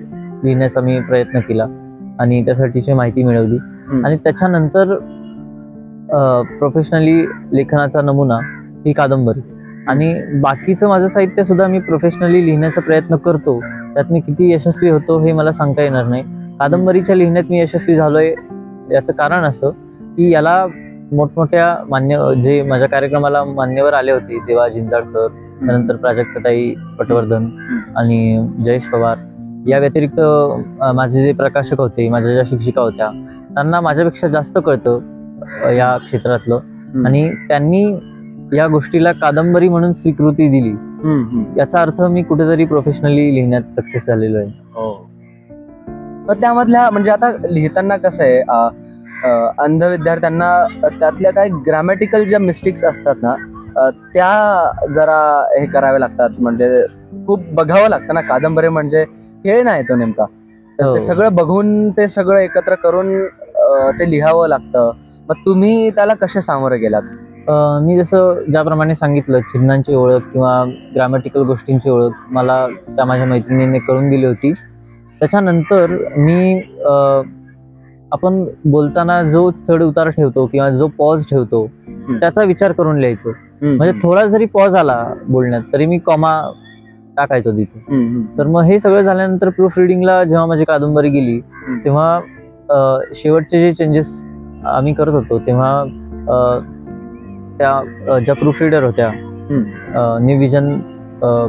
लिहिण्याचा मी प्रयत्न केला आणि त्यासाठीची माहिती मिळवली, आणि त्याच्यानंतर प्रोफेशनली लेखनाचा नमुना ही कादंबरी. आणि बाकीचं माझं साहित्य सुद्धा मी प्रोफेशनली लिहिण्याचा प्रयत्न करतो. त्यात मी किती यशस्वी होतो हे मला सांगता येणार नाही. कादंबरीच्या लिहिण्यात मी यशस्वी झालोय याचं कारण असं की याला मोठमोठ्या जे माझ्या कार्यक्रमाला मान्यवर आले होते, देवा जिंजाड सर, त्यानंतर प्राजक्ताताई पटवर्धन आणि जयेश पवार, या व्यतिरिक्त माझे जे प्रकाशक होते, माझ्या ज्या शिक्षिका होत्या, त्यांना माझ्यापेक्षा जास्त कळतं या क्षेत्रातलं आणि त्यांनी या गोष्टीला कादंबरी म्हणून स्वीकृती दिली. याचा अर्थ मी कुठेतरी प्रोफेशनली लिहिण्यात सक्सेस झालेलो आहे. तर त्यामधल्या म्हणजे आता लिहिताना कसं आहे, अंध विद्यार्थ्यांना त्यातल्या काही ग्रॅमॅटिकल ज्या मिस्टेक्स असतात ना, त्या जरा हे करावे लागतात, म्हणजे खूप बघावं लागतं ना. कादंबरी म्हणजे खेळ नाही तो नेमका, तर ते सगळं बघून ते सगळं एकत्र करून ते लिहावं लागतं. मग तुम्ही त्याला कसे सामोरे गेलात? मी जसं ज्याप्रमाणे सांगितलं, चिन्हांची ओळख किंवा ग्रॅमॅटिकल गोष्टींची ओळख मला त्या माझ्या मैत्रिणीने करून दिली होती. त्याच्यानंतर मी आपण बोलताना जो चढ उतार ठेवतो किंवा जो पॉज ठेवतो त्याचा विचार करून लिहायचो. म्हणजे थोडा जरी पॉज आला बोलण्यात तरी मी कॉमा टाकायचो तिथे. तर मग हे सगळं झाल्यानंतर प्रूफ रिडिंगला जेव्हा माझी कादंबरी गेली तेव्हा शेवटचे जे चेंजेस आम्ही करत होतो तेव्हा त्या ज्या प्रूफ रिडर होत्या न्यू विजन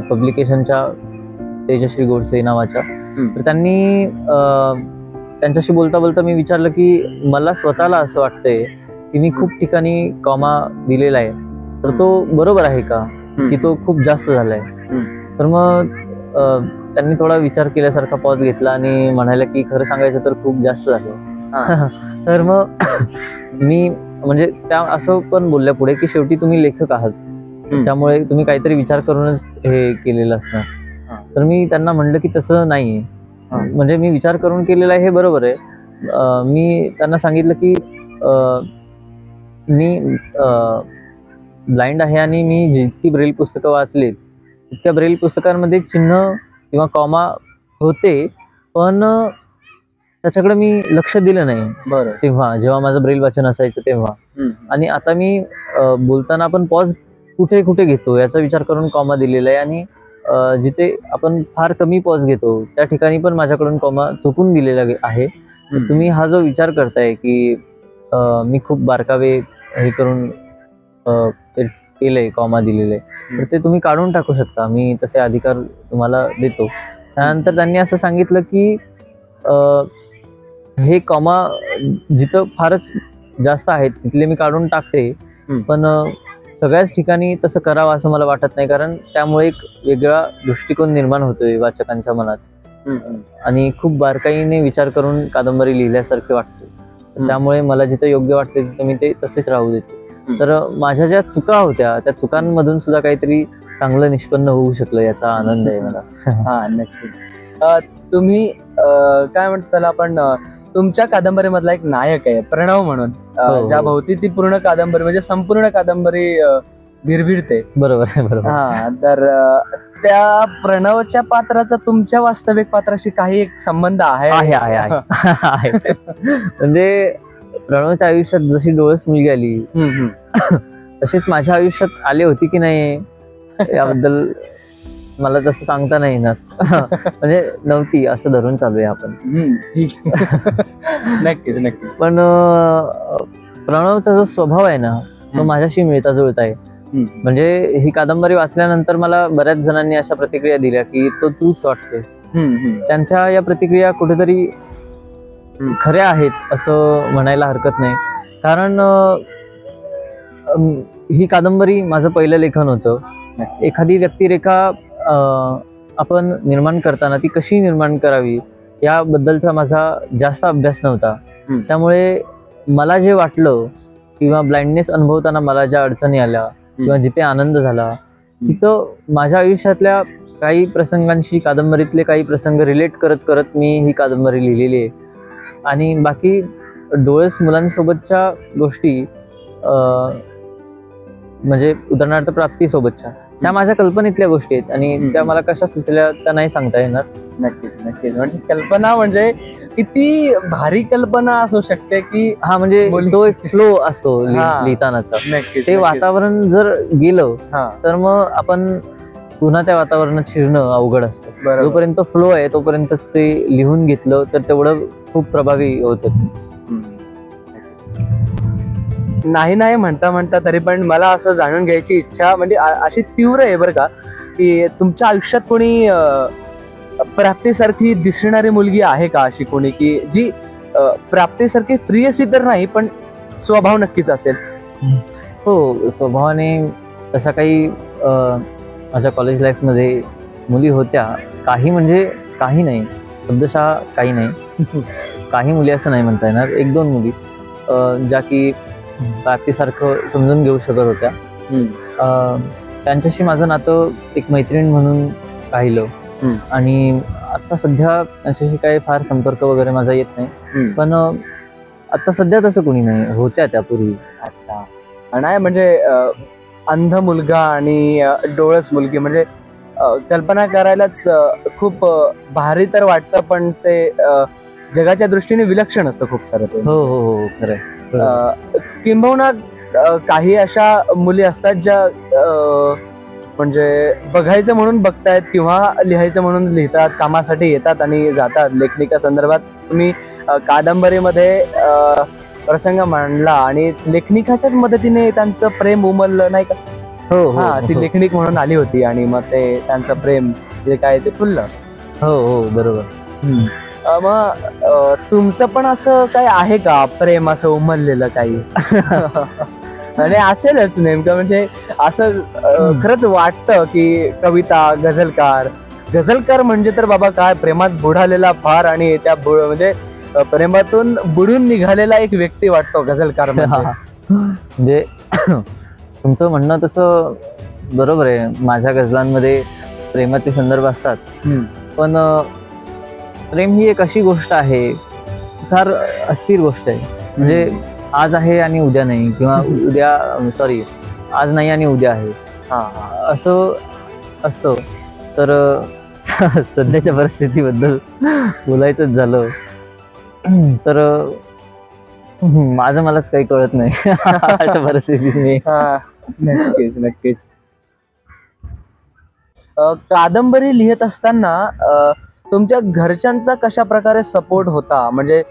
पब्लिकेशनच्या तेजश्री गोडसे नावाच्या, तर त्यांनी त्यांच्याशी बोलता बोलता मी विचारलं की मला स्वतःला असं वाटतंय की मी खूप ठिकाणी कॉमा दिलेला आहे, तर तो बरोबर आहे का, की तो खूप जास्त झालाय. तर मग त्यांनी थोडा विचार केल्यासारखा पॉज घेतला आणि म्हणायला की खरं सांगायचं तर खूप जास्त झालं. तर मग मी म्हणजे त्या असं पण बोलल्या पुढे की शेवटी तुम्ही लेखक आहात, त्यामुळे तुम्ही काहीतरी विचार करूनच हे केलेलं असणार. तर मी त्यांना म्हणलं की तसं नाही, म्हणजे मी विचार करून केलेला आहे हे बरोबर आहे. मी त्यांना सांगितलं की मी ब्लाइंड आहे आणि मी जितकी ब्रेल पुस्तकं वाचली तितक्या ब्रेल पुस्तकांमध्ये चिन्ह किंवा कॉमा होते, पण त्याच्याकडे मी लक्ष दिलं नाही बरं तेव्हा जेव्हा माझं ब्रेल वाचन असायचं तेव्हा. आणि आता मी बोलताना आपण पॉज कुठे कुठे घेतो याचा विचार करून कॉमा दिलेला आहे आणि जिथे आपण फार कमी पॉज घेतो त्या ठिकाणी पण माझ्याकडून कॉमा चुकून दिलेला आहे. तुम्ही हा जो विचार करताय की मी खूप बारकावे हे करून केलंय, कॉमा दिलेले, तर ते तुम्ही काढून टाकू शकता, मी तसे अधिकार तुम्हाला देतो. त्यानंतर त्यांनी असं सांगितलं की हे कॉमा जिथं फारच जास्त आहेत तिथले मी काढून टाकते, पण सगळ्याच ठिकाणी तसं करावं असं मला वाटत नाही, कारण त्यामुळे एक वेगळा दृष्टिकोन निर्माण होतोय वाचकांच्या मनात आणि खूप बारकाईने विचार करून कादंबरी लिहिल्यासारखे वाटते. त्यामुळे मला जिथं योग्य वाटते तिथं मी ते तसेच राहू देते. तर माझ्या ज्या चुका होत्या त्या चुकांमधून सुद्धा काहीतरी चांगलं निष्पन्न होऊ शकलं याचा आनंद आहे मला. हा नक्कीच. तुम्ही काय म्हणतो त्याला आपण, तुमच्या कादंबरीमधला एक नायक आहे प्रणव म्हणून, ज्या भोवती ती पूर्ण कादंबरी म्हणजे संपूर्ण कादंबरी भिरभिरते. बरोबर आहे, बरोबर. हा, तर त्या प्रणवच्या पात्राचा तुमच्या वास्तविक पात्राशी काही एक संबंध आहे? म्हणजे प्रणवच्या आयुष्यात जशी डोळस मुलगी आली तशीच माझ्या आयुष्यात आली होती की नाही याबद्दल मला तसं सांगता नाही येणार. म्हणजे नव्हती असं धरून चालू आहे आपण. ठीक. नक्कीच नक्कीच. पण प्रणवचा जो स्वभाव आहे ना तो माझ्याशी मिळता जुळता आहे. म्हणजे ही कादंबरी वाचल्यानंतर मला बऱ्याच जणांनी अशा प्रतिक्रिया दिल्या की तो तूच वाटतेस. त्यांच्या या प्रतिक्रिया कुठेतरी खऱ्या आहेत असं म्हणायला हरकत नाही, कारण ही कादंबरी माझं पहिलं लेखन होतं. एखादी व्यक्तिरेखा आपण निर्माण करताना ती कशी निर्माण करावी याबद्दलचा माझा जास्त अभ्यास नव्हता. त्यामुळे मला जे वाटलं किंवा ब्लाइंडनेस अनुभवताना मला ज्या अडचणी आल्या किंवा जिथे आनंद झाला तिथं माझ्या आयुष्यातल्या काही प्रसंगांशी कादंबरीतले काही प्रसंग रिलेट करत करत मी ही कादंबरी लिहिलेली आहे. आणि बाकी डोळस मुलांसोबतच्या गोष्टी म्हणजे उदाहरणार्थ प्राप्तीसोबतच्या त्या माझ्या कल्पनेतल्या गोष्टी आहेत आणि त्या मला कशा सुचल्या त्या नाही सांगता येणार. नक्कीच नक्कीच. म्हणजे कल्पना म्हणजे किती भारी कल्पना असू शकते की हा, म्हणजे तो एक फ्लो असतो लिहितानाचा. ते वातावरण जर गेलं तर मग आपण पुन्हा त्या वातावरणात शिरणं अवघड असतं. जोपर्यंत फ्लो आहे तोपर्यंत ते लिहून घेतलं तर तेवढं खूप प्रभावी होतं. नाही नाही म्हणता म्हणता तरी पण मला असं जाणून घ्यायची इच्छा म्हणजे अशी तीव्र आहे बरं का, की तुमच्या आयुष्यात कोणी प्राप्तीसारखी दिसणारी मुलगी आहे का, अशी कोणी की जी प्राप्तीसारखी प्रियसी तर नाही पण स्वभाव नक्कीच असेल? हो, स्वभावाने तशा काही माझ्या कॉलेज लाईफमध्ये मुली होत्या. काही म्हणजे काही नाही, शब्दशः काही नाही. काही मुली असं नाही म्हणता येणार, 1-2 मुली ज्या की प्राप्तीसारखं समजून घेऊ शकत होत्या. त्यांच्याशी माझं नातं एक मैत्रीण म्हणून राहिलं. आणि आता सध्या त्यांच्याशी काही फार संपर्क वगैरे माझा येत नाही. पण आता सध्या तसं कोणी नाही, होत्या त्यापूर्वी. अच्छा. नाही म्हणजे अंध मुलगा आणि डोळस मुलगी म्हणजे कल्पना करायलाच खूप भारी तर वाटतं, पण ते जगाच्या दृष्टीने विलक्षण असतं खूप सारं ते. हो हो हो, खरंय. किंबहुना काही अशा मुली असतात ज्या म्हणजे बघायचं म्हणून बघतायत किंवा लिहायचं म्हणून लिहितात, कामासाठी येतात आणि जातात. लेखनिका संदर्भात तुम्ही कादंबरीमध्ये प्रसंग मांडला आणि लेखनिकाच्याच मदतीने त्यांचं प्रेम उमललं नाही का? हो हा, ती लेखनिक म्हणून आली होती आणि मग ते त्यांचं प्रेम जे काय ते फुललं. हो हो, बरोबर. मग तुमचं पण असं काय आहे का प्रेम असं उमललेलं काही? आणि असेलच नेमकं, म्हणजे असं खरंच वाटतं की कविता, गझलकार म्हणजे तर बाबा काय प्रेमात बुडालेला फार आणि त्या म्हणजे प्रेमातून बुडून निघालेला एक व्यक्ती वाटतो गझलकार म्हणजे तुमचं म्हणणं तसं बरोबर आहे. माझ्या गझलांमध्ये प्रेमाचे संदर्भ असतात, पण प्रेम ही एक अशी गोष्ट आहे, फार अस्थिर गोष्ट आहे. म्हणजे आज आहे आणि उद्या नाही, किंवा आज नाही आणि उद्या आहे, असं असतं. तर सध्याच्या परिस्थितीबद्दल बोलायचंच झालं तर माझं मलाच काही कळत नाही अशा परिस्थितीत. नक्कीच. कादंबरी लिहित असताना तुमच्या घरच्यांचा कशा प्रकारे सपोर्ट होता? म्हणजे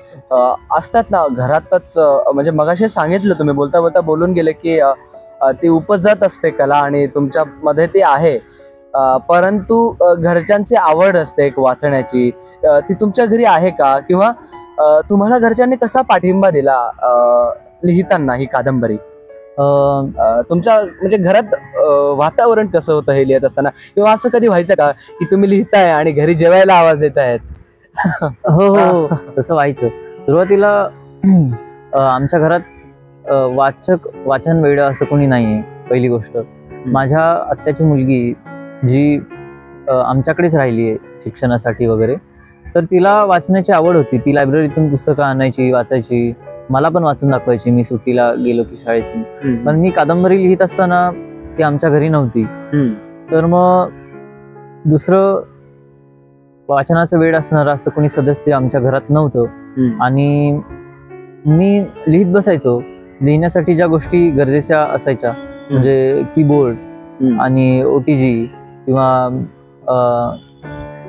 असतात ना घरातच, म्हणजे मगाशी सांगितलं तुम्ही बोलता बोलता बोलून गेले की ती उपजत असते कला आणि तुमच्या मध्ये ती आहे, परंतु घरच्यांची आवड असते एक वाचण्याची, ती तुमच्या घरी आहे का? किंवा तुम्हाला घरच्यांनी कसा पाठिंबा दिला लिहिताना ही कादंबरी? तुमच्या म्हणजे घरात वातावरण कसं होतं हे लिहित असताना? किंवा असं कधी व्हायचं का की तुम्ही लिहिताय आणि घरी जेवायला आवाज देत आहेत? हो हो, तसं व्हायचं सुरुवातीला. आमच्या घरात वाचन वेड असं कोणी नाहीये. पहिली गोष्ट, माझ्या आत्याची मुलगी जी आमच्याकडेच राहिली आहे शिक्षणासाठी वगैरे, तर तिला वाचण्याची आवड होती. ती लायब्ररीतून पुस्तकं आणायची, वाचायची, मला पण वाचून दाखवायची मी सुट्टीला गेलो की शाळेतून. पण मी कादंबरी लिहित असताना ती आमच्या घरी नव्हती. तर मग दुसरं वाचनाचं वेळ असणारं असं कोणी सदस्य आमच्या घरात नव्हतं. आणि मी लिहित बसायचो. लिहिण्यासाठी ज्या गोष्टी गरजेच्या असायच्या, म्हणजे कीबोर्ड आणि OTG, किंवा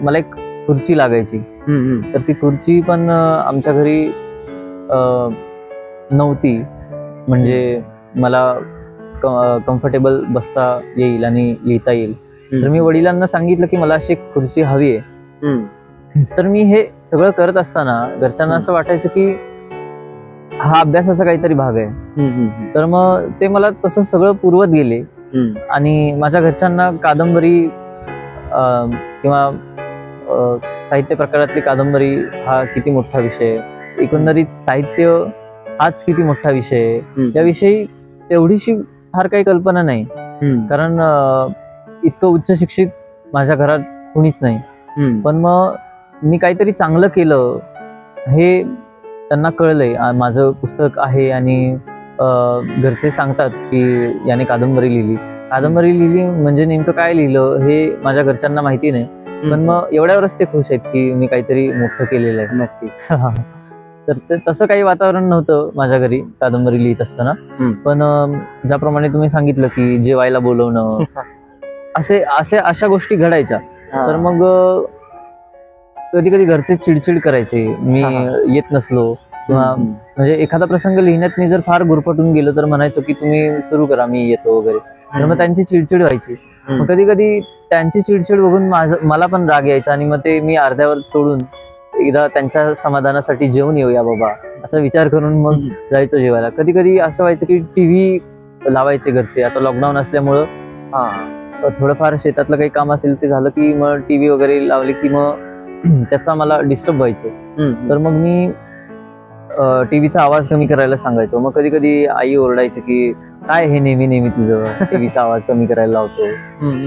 मला एक खुर्ची लागायची. तर ती खुर्ची पण आमच्या घरी नव्हती, म्हणजे मला कम्फर्टेबल बसता येईल आणि लिहिता येईल. तर मी वडिलांना सांगितलं की मला अशी एक खुर्ची हवी आहे. तर मी हे सगळं करत असताना घरच्यांना असं वाटायचं की हा अभ्यासाचा काहीतरी भाग आहे. तर मग ते मला तसं सगळं पुरवत गेले. आणि माझ्या घरच्यांना कादंबरी किंवा साहित्य प्रकारातली कादंबरी हा किती मोठा विषय, एकंदरीत साहित्य हाच किती मोठा विषय, याविषयी तेवढीशी फार काही कल्पना नाही. कारण इतकं उच्च शिक्षित माझ्या घरात कुणीच नाही. पण मग मी काहीतरी चांगलं केलं हे त्यांना कळलंय. माझं पुस्तक आहे आणि घरचे सांगतात की याने कादंबरी लिहिली म्हणजे नेमकं काय लिहिलं हे माझ्या घरच्यांना माहिती नाही. पण मग एवढ्यावरच ते खुश आहेत की मी काहीतरी मोठं केलेलं आहे. नक्कीच. तर ते तसं काही वातावरण नव्हतं माझ्या घरी कादंबरी लिहित असताना. पण ज्याप्रमाणे तुम्ही सांगितलं की जेवायला बोलवणं, अशा गोष्टी घडायच्या. तर मग कधी कधी घरचे चिडचिड करायचे मी येत नसलो किंवा म्हणजे एखादा प्रसंग लिहिण्यात मी जर फार गुरफटून गेलो तर म्हणायचो की तुम्ही सुरू करा, मी येतो वगैरे. तर मग त्यांची चिडचिड व्हायची. मग कधी कधी त्यांची चिडचिड बघून मला पण राग यायचा आणि मग ते मी अर्ध्यावर सोडून एकदा त्यांच्या समाधानासाठी जेवून येऊया बाबा असा विचार करून मग जायचो जेवायला. कधी कधी असं व्हायचं की टीव्ही लावायचे घरचे. आता लॉकडाऊन असल्यामुळं थोडंफार शेतातलं काही काम असेल ते झालं की मग टीव्ही वगैरे लावले की मग त्याचा मला डिस्टर्ब व्हायचं. तर मग मी टीव्हीचा आवाज कमी करायला सांगायचो. मग कधी कधी आई ओरडायची की काय हे नेहमी नेहमी तुझं टीव्हीचा आवाज कमी करायला लावतो.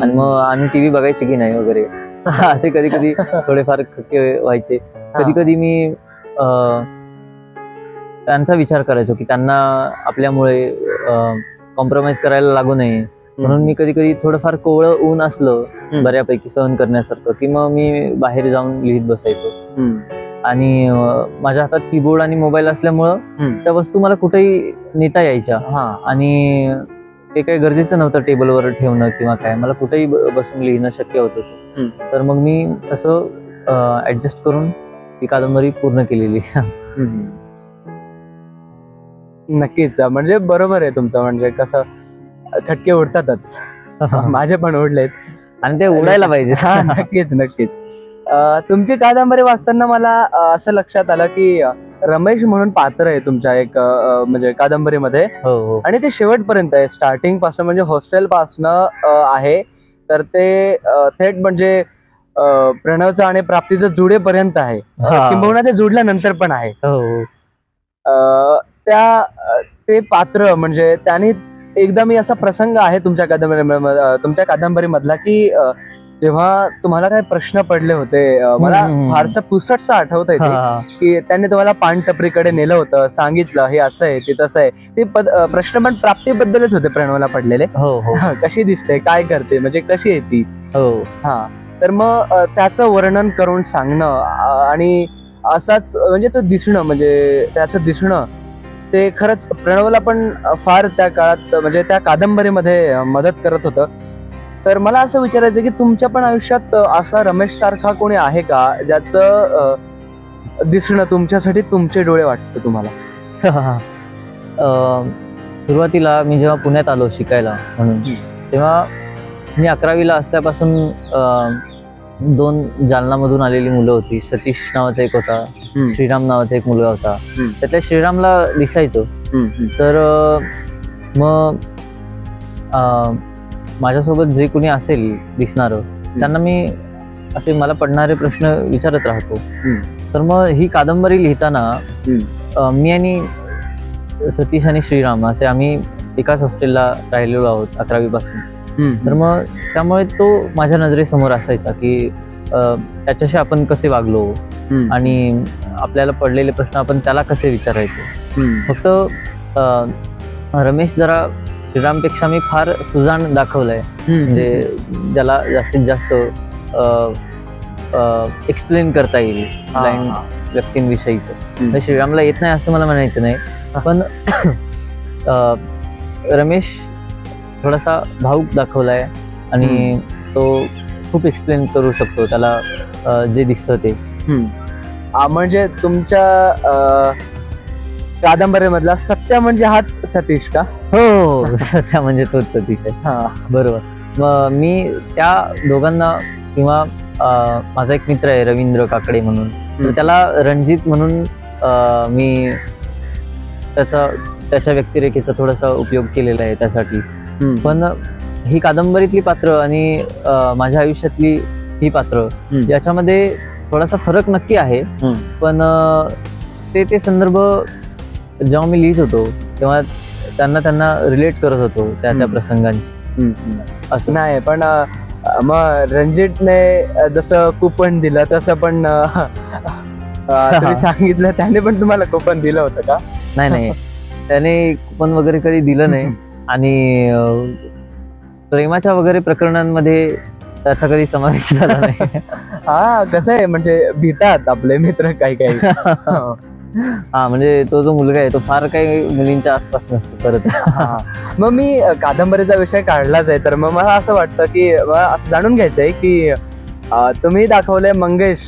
आणि मग आम्ही टीव्ही बघायचे की नाही वगैरे असे कधी कधी थोडेफार खटके व्हायचे. कधी कधी मी त्यांचा विचार करायचो की त्यांना आपल्यामुळे कॉम्प्रोमाइज करायला लागू नये म्हणून मी कधी कधी थोडंफार कोवळं ऊन असलं बऱ्यापैकी सहन करण्यासारखं की मग मी बाहेर जाऊन लिहित बसायचो. आणि माझ्या हातात कीबोर्ड आणि मोबाईल असल्यामुळं त्या वस्तू मला कुठेही नेता यायच्या. आणि ते काही गरजेचं नव्हतं टेबलवर ठेवणं किंवा काय, मला कुठेही बसून लिहिणं शक्य होतं. तर मग मी तसं ऍडजस्ट करून ती कादंबरी पूर्ण केलेली. नक्कीच, म्हणजे बरोबर आहे तुमचं. म्हणजे कसं खटके उडतातच, माझे पण उडलेत आणि ते उडायला पाहिजे. नक्कीच नक्कीच. तुमची कादंबरी वाचताना मला असं लक्षात आलं की रमेश म्हणून पात्र आहे तुमच्या एक म्हणजे कादंबरीमध्ये. आणि ते शेवटपर्यंत आहे, स्टार्टिंग पासून म्हणजे हॉस्टेल पासनं आहे तर ते थेट म्हणजे प्रणवचं आणि प्राप्तीचं जुडेपर्यंत आहे, किंबहुना ते जुडल्यानंतर पण आहे. ते पात्र म्हणजे त्यांनी एकदा मी असा प्रसंग आहे तुमच्या कादंबरीमधला की जेव्हा तुम्हाला काही प्रश्न पडले होते, मला फारसं पुसटसं आठवत आहे की त्यांनी तुम्हाला पानटपरीकडे नेलं होतं, सांगितलं हे असं आहे ते तसं आहे. ते प्रश्न पण प्राप्तीबद्दलच होते प्रणवला पडलेले. कशी दिसते, काय करते, म्हणजे कशी आहे ती. तर मग त्याचं वर्णन करून सांगणं आणि असाच म्हणजे तो दिसणं, म्हणजे त्याचं दिसणं ते खरंच प्रणवला पण फार त्या काळात म्हणजे त्या कादंबरीमध्ये मदत करत होतं. तर मला असं विचारायचं की तुमच्या पण आयुष्यात असा रमेश सारखा कोणी आहे का ज्याचं दिसणं तुमच्यासाठी तुमचे डोळे वाटतं तुम्हाला? सुरुवातीला मी जेव्हा पुण्यात आलो शिकायला म्हणून, तेव्हा मी 11वीला असल्यापासून 2 जालनामधून आलेली मुलं होती. सतीश नावाचा एक होता, श्रीराम नावाचा एक मुलगा होता. त्यातल्या श्रीरामला दिसायचो. तर मग माझ्यासोबत जे कोणी असेल दिसणारं त्यांना मी असे मला पडणारे प्रश्न विचारत राहतो. तर मग ही कादंबरी लिहिताना मी आणि सतीश आणि श्रीराम असे आम्ही एकाच हॉस्टेलला राहिलेलो आहोत 11वी पासून. तर मग त्यामुळे तो माझ्या नजरेसमोर असायचा की त्याच्याशी आपण कसे वागलो आणि आपल्याला पडलेले प्रश्न आपण त्याला कसे विचारायचो. फक्त रमेश जरा श्रीरामपेक्षा मी फार सुजाण दाखवलंय, म्हणजे ज्याला जास्तीत जास्त एक्सप्लेन करता येईल ब्लाइंड व्यक्तींविषयीचं. श्रीरामला येत नाही असं मला म्हणायचं नाही, पण रमेश थोडासा भावुक दाखवलाय आणि तो खूप एक्सप्लेन करू शकतो त्याला जे दिसतं ते. म्हणजे तुमच्या कादंबरीमधला सत्य म्हणजे हाच सतीश का? हो, सत्य म्हणजे तोच सतीश आहे. बरोबर. मग मी त्या दोघांना किंवा माझा एक मित्र आहे रवींद्र काकडे म्हणून, तर त्याला रणजित म्हणून मी त्याच्या व्यक्तिरेखेचा थोडासा उपयोग केलेला आहे त्यासाठी. पण ही कादंबरीतली पात्र आणि माझ्या आयुष्यातली ही पात्र याच्यामध्ये थोडासा फरक नक्की आहे. पण ते संदर्भ जेव्हा मी लिहित होतो तेव्हा त्यांना रिलेट करत होतो त्या प्रसंगांची. असं नाही, पण मग रणजितने जसं कुपन दिलं तसं पण तुम्ही सांगितलं त्याने पण तुम्हाला कुपन दिलं होतं का? नाही, त्याने कुपन वगैरे कधी दिलं नाही. आणि प्रेमाच्या वगैरे प्रकरणांमध्ये त्याचा कधी समावेश झाला नाही. कसं आहे म्हणजे भीतात आपले मित्र काही. म्हणजे तो जो मुलगा आहे तो फार काही मुलींच्या आसपास नसतो करत. मग मी कादंबरीचा विषय काढलाच आहे, तर मग मला असं वाटतं की मला असं जाणून घ्यायचंय की तुम्ही दाखवलंय मंगेश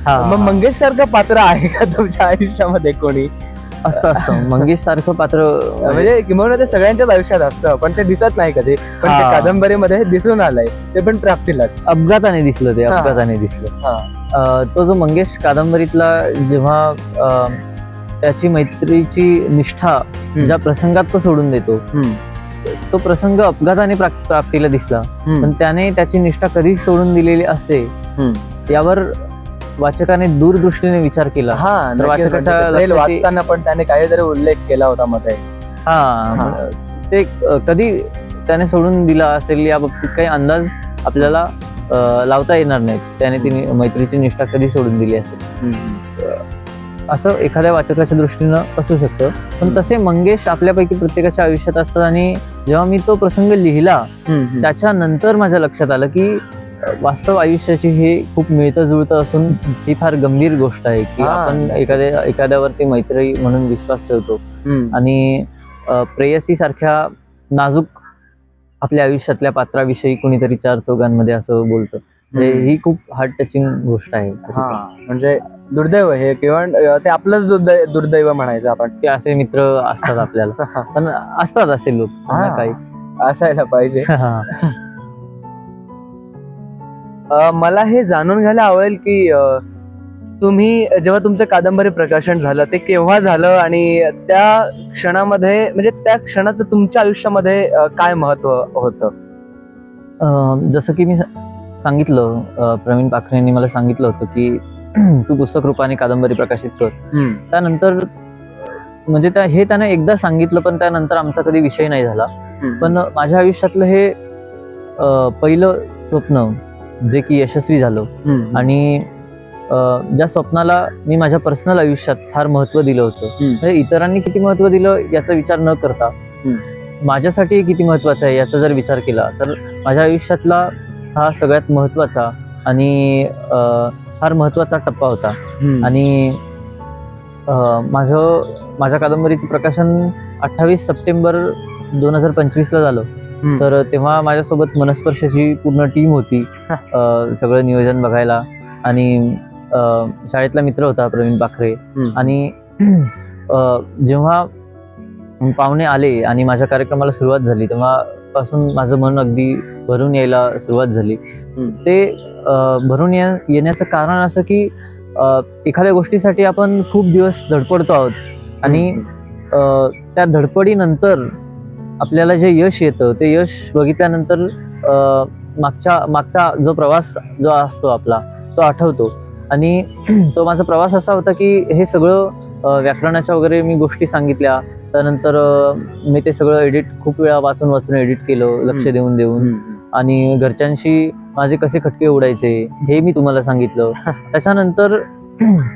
मग मंगेश सारखं पात्र आहे का तुमच्या आयुष्यामध्ये कोणी? असतं मंगेश सारखं पात्र म्हणजे किंवा ते सगळ्यांच्याच आयुष्यात असतं, पण ते दिसत नाही कधी. पण ते कादंबरीमध्ये दिसून आलंय, ते पण प्राप्तीलाच अपघाताने दिसलं. ते अपघाताने दिसलं. तो जो मंगेश कादंबरीतला जेव्हा त्याची मैत्रीची निष्ठा ज्या प्रसंगात तो सोडून देतो, तो प्रसंग अपघाताने प्राप्तीला दिसला. पण त्याने त्याची निष्ठा कधी सोडून दिलेली असते यावर वाचकाने दूरदृष्टीने विचार केला. तर वाचकाच्या वाचताना पण त्याने काहीतरी उल्लेख केला होता मध्ये. ते कधी त्याने सोडून दिला असेल या बाबतीत काही अंदाज आपल्याला लावता येणार नाही. त्याने ती मैत्रीची निष्ठा कधी सोडून दिली असेल असं एखाद्या वाचकाच्या दृष्टीनं असू शकतं. पण तसे मंगेश आपल्यापैकी प्रत्येकाच्या आयुष्यात असतात. आणि जेव्हा मी तो प्रसंग लिहिला त्याच्यानंतर माझ्या लक्षात आलं की वास्तव आयुष्याची हे खूप मिळतं जुळतं असून ही फार गंभीर गोष्ट आहे की आपण एखाद्यावरती मैत्री म्हणून विश्वास ठेवतो आणि प्रेयसी सारख्या नाजूक आपल्या आयुष्यातल्या पात्राविषयी कुणीतरी चार चौघांमध्ये असं बोलतं. ही खूप हार्ट टचिंग गोष्ट आहे. म्हणजे दुर्दैव हे किंवा ते आपलंच दुर्दैव म्हणायचं आपण. ते असे मित्र असतात आपल्याला, पण असतात असे लोक, काही असायला पाहिजे. मला हे जाणून घ्यायला आवडेल की तुम्ही जेव्हा तुमचं कादंबरी प्रकाशन झालं ते केव्हा झालं आणि त्या क्षणामध्ये म्हणजे त्या क्षणाचं तुमच्या आयुष्यामध्ये काय महत्व होतं? जसं की मी सांगितलं, प्रवीण पाखरेंनी मला सांगितलं होतं की तू पुस्तक रूपाने कादंबरी प्रकाशित कर. त्यानंतर म्हणजे हे त्याने एकदा सांगितलं, पण त्यानंतर आमचा कधी विषय नाही झाला. पण माझ्या आयुष्यातलं हे पहिलं स्वप्न जे की यशस्वी झालं आणि ज्या स्वप्नाला मी माझ्या पर्सनल आयुष्यात फार महत्व दिलं होतं. म्हणजे इतरांनी किती महत्व दिलं याचा विचार न करता माझ्यासाठी किती महत्वाचं आहे याचा जर विचार केला तर माझ्या आयुष्यातला हा सगळ्यात महत्वाचा आणि फार महत्वाचा टप्पा होता. आणि माझ्या कादंबरीचं प्रकाशन 28 सप्टेंबर 2025 ला झालं. तर तेव्हा माझ्यासोबत मनस्पर्शाची पूर्ण टीम होती सगळं नियोजन बघायला. आणि शाळेतला मित्र होता प्रवीण पाखरे. आणि जेव्हा पाहुणे आले आणि माझ्या कार्यक्रमाला सुरुवात झाली तेव्हापासून माझं मन अगदी भरून यायला सुरुवात झाली. ते भरून येण्याचं कारण असं की एखाद्या गोष्टीसाठी आपण खूप दिवस धडपडतो आहोत आणि त्या धडपडीनंतर आपल्याला जे यश येतं ते यश बघितल्यानंतर मागचा जो प्रवास जो असतो आपला तो आठवतो. आणि तो माझा प्रवास असा होता की हे सगळं व्याकरणाच्या वगैरे मी गोष्टी सांगितल्या. त्यानंतर मी ते सगळं एडिट खूप वेळा वाचून एडिट केलं, लक्ष देऊन. आणि घरच्यांशी माझे कसे खटके उडायचे हे मी तुम्हाला सांगितलं. त्याच्यानंतर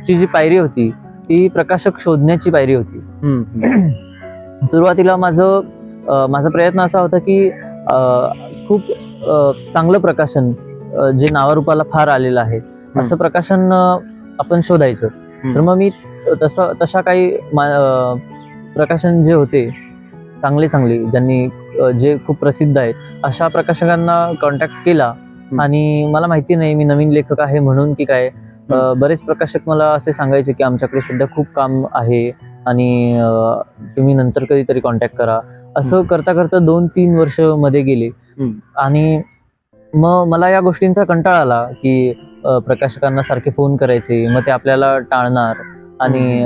ची जी पायरी होती ती प्रकाशक शोधण्याची पायरी होती. सुरुवातीला माझा प्रयत्न असा होता की खूप चांगलं प्रकाशन जे नावारूपाला फार आलेलं आहे असं प्रकाशन आपण शोधायचं. तर मग मी तशा काही प्रकाशन जे होते चांगले ज्यांनी जे खूप प्रसिद्ध आहेत अशा प्रकाशकांना कॉन्टॅक्ट केला. आणि मला माहिती नाही मी नवीन लेखक आहे म्हणून की काय, बरेच प्रकाशक मला असे सांगायचे की आमच्याकडे सध्या खूप काम आहे आणि तुम्ही नंतर कधीतरी कॉन्टॅक्ट करा. असं करता 2-3 वर्ष मध्ये गेले. आणि मग मला या गोष्टींचा कंटाळा आला की प्रकाशकांना सारखे फोन करायचे, मग ते आपल्याला टाळणार. आणि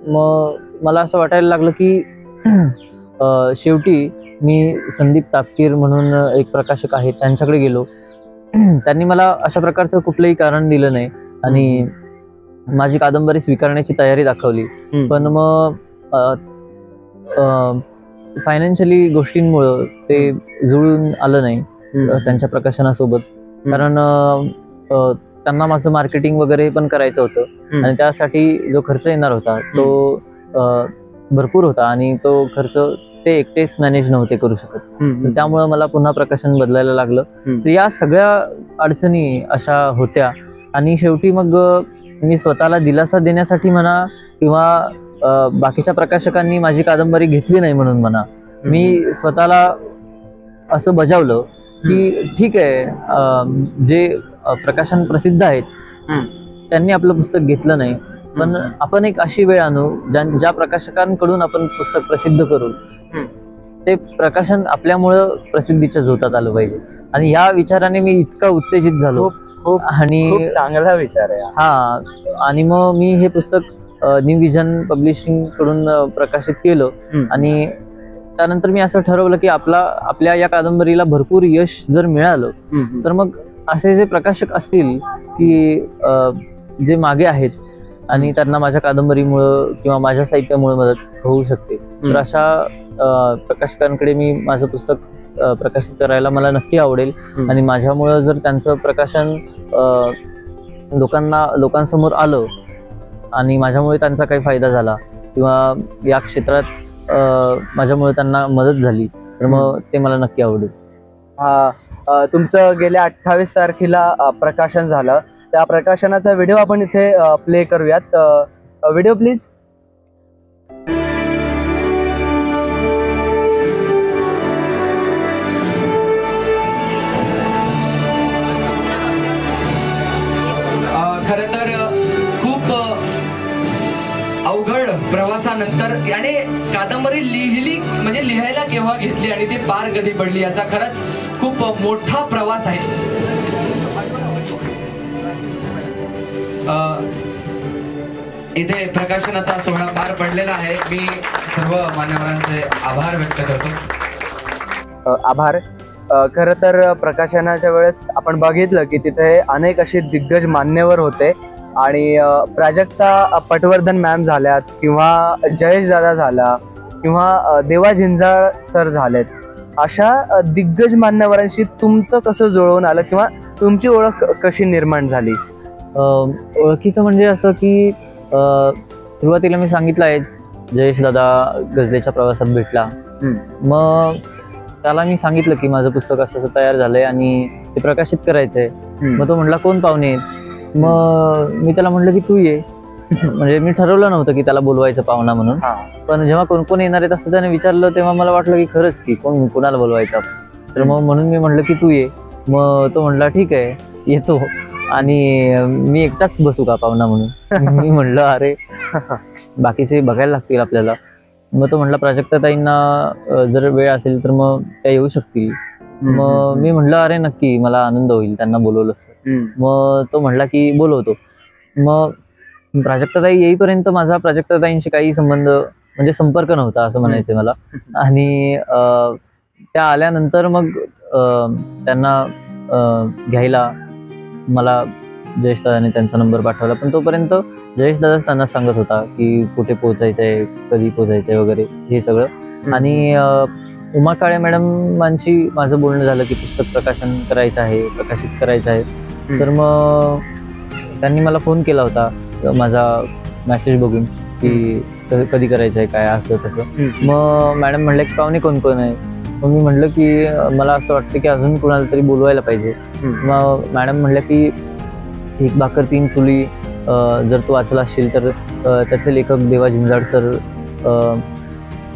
मग मला असं वाटायला लागलं की शेवटी मी संदीप तापकीर म्हणून एक प्रकाशक आहेत त्यांच्याकडे गेलो. त्यांनी मला अशा प्रकारचं कुठलंही कारण दिलं नाही आणि माझी कादंबरी स्वीकारण्याची तयारी दाखवली. पण मग फायनान्शियली गोष्टींमुळं ते जुळून आलं नाही त्यांच्या प्रकाशनासोबत. कारण त्यांना माझं मार्केटिंग वगैरे पण करायचं होतं आणि त्यासाठी जो खर्च येणार होता तो भरपूर होता आणि तो खर्च ते एकटेच मॅनेज नव्हते करू शकत. त्यामुळं मला पुन्हा प्रकाशन बदलायला लागलं. तर या सगळ्या अडचणी अशा होत्या आणि शेवटी मग मी स्वतःला दिलासा देण्यासाठी म्हणा किंवा बाकीच्या प्रकाशकांनी माझी कादंबरी घेतली नाही म्हणून म्हणा, मी स्वतःला असं बजावलं की ठीक आहे, जे प्रकाशन प्रसिद्ध आहेत त्यांनी आपलं पुस्तक घेतलं नाही, पण आपण एक अशी वेळ आणू ज्या प्रकाशकांकडून आपण पुस्तक प्रसिद्ध करू, ते प्रकाशन आपल्यामुळं प्रसिद्धीच्या झोतात आलं पाहिजे. आणि ह्या विचाराने मी इतका उत्तेजित झालो. आणि चांगला विचार आहे हा. आणि मग मी हे पुस्तक न्यू विजन पब्लिशिंग कडून प्रकाशित केलं. आणि त्यानंतर मी असं ठरवलं की आपल्या या कादंबरीला भरपूर यश जर मिळालं तर मग असे जे प्रकाशक असतील की जे मागे आहेत आणि त्यांना माझ्या कादंबरीमुळं किंवा माझ्या साहित्यामुळे मदत होऊ शकते, तर अशा प्रकाशकांकडे मी माझं पुस्तक प्रकाशित करायला मला नक्की आवडेल. आणि माझ्यामुळं जर त्यांचं प्रकाशन लोकांसमोर आलं आणि माझ्यामुळे त्यांचा काही फायदा झाला किंवा या क्षेत्रात माझ्यामुळे त्यांना मदत झाली, तर मग ते मला नक्की आवडेल. तुमचं गेल्या 28 तारखेला प्रकाशन झालं, त्या प्रकाशनाचा व्हिडिओ आपण इथे प्ले करूयात. Video please. खरं तर खूप अवघड प्रवासानंतर याने कादंबरी लिहिली, म्हणजे लिहायला केव्हा घेतली आणि ती पार कधी पडली, याचा खरंच खूप मोठा प्रवास आहे. इथे प्रकाशनाचा सोहळा पार पडलेला आहे. मी सर्व मान्यवरांचे आभार व्यक्त करतो. आभार. खरं तर प्रकाशनाच्या वेळेस आपण बघितलं की तिथे अनेक असे दिग्गज मान्यवर होते आणि प्राजक्ता पटवर्धन मॅम झाल्यात किंवा जयेश दादा झाला किंवा देवा झिंजाळ सर झालेत. अशा दिग्गज मान्यवरांशी तुमचं कसं जुळवून आलं किंवा तुमची ओळख कशी निर्माण झाली? ओळखीचं म्हणजे असं की सुरुवातीला मी सांगितलं आहेच, जयेश दादा गझलेच्या प्रवासात भेटला. मग त्याला मी सांगितलं की माझं पुस्तक असं तयार झालंय आणि ते प्रकाशित करायचंय. मग तो म्हटला कोण पाहुणे आहेत? मग मी त्याला म्हटलं की तू ये. म्हणजे मी ठरवलं नव्हतं की त्याला बोलवायचं पाहुणा म्हणून, पण जेव्हा कोण कोण येणार आहेत असं त्याने विचारलं तेव्हा मला वाटलं की खरंच की कोणाला बोलवायचं. तर मग म्हणून मी म्हटलं की तू ये. मग तो म्हटला ठीक आहे येतो. आणि मी एकटाच बसू का पाहुणा म्हणून? मी म्हटलं अरे बाकीचे बघायला लागतील आपल्याला. मग तो म्हटला प्राजक्ताताईंना जर वेळ असेल तर मग त्या येऊ शकतील. मग मी म्हटलं अरे नक्की, मला आनंद होईल त्यांना बोलवलं असतं. मग तो म्हटला की बोलवतो. मग प्राजक्ताताई येईपर्यंत माझा प्राजक्ताताईंशी काही संबंध म्हणजे संपर्क नव्हता असं म्हणायचं मला. आणि त्या आल्यानंतर मग त्यांना घ्यायला मला जयेश दादाने त्यांचा नंबर पाठवला. पण तोपर्यंत जयेश दादाच त्यांना सांगत होता की कुठे पोहोचायचंय, कधी पोहोचायचंय वगैरे हे सगळं. आणि उमा काळे मॅडमांशी माझं बोलणं झालं की पुस्तक प्रकाशन करायचं आहे, प्रकाशित करायचं आहे. तर मग त्यांनी मला फोन केला होता माझा मेसेज बघून की कधी करायचं आहे काय असं तसं. मग मॅडम म्हणलं की पाहुणे कोण कोण आहे? मग मी म्हटलं की मला असं वाटतं की अजून कोणाला तरी बोलवायला पाहिजे. मग मॅडम म्हणल्या की एक भाकर तीन चुली जर तू वाचला असशील तर त्याचे लेखक देवा झिंजाळ सर,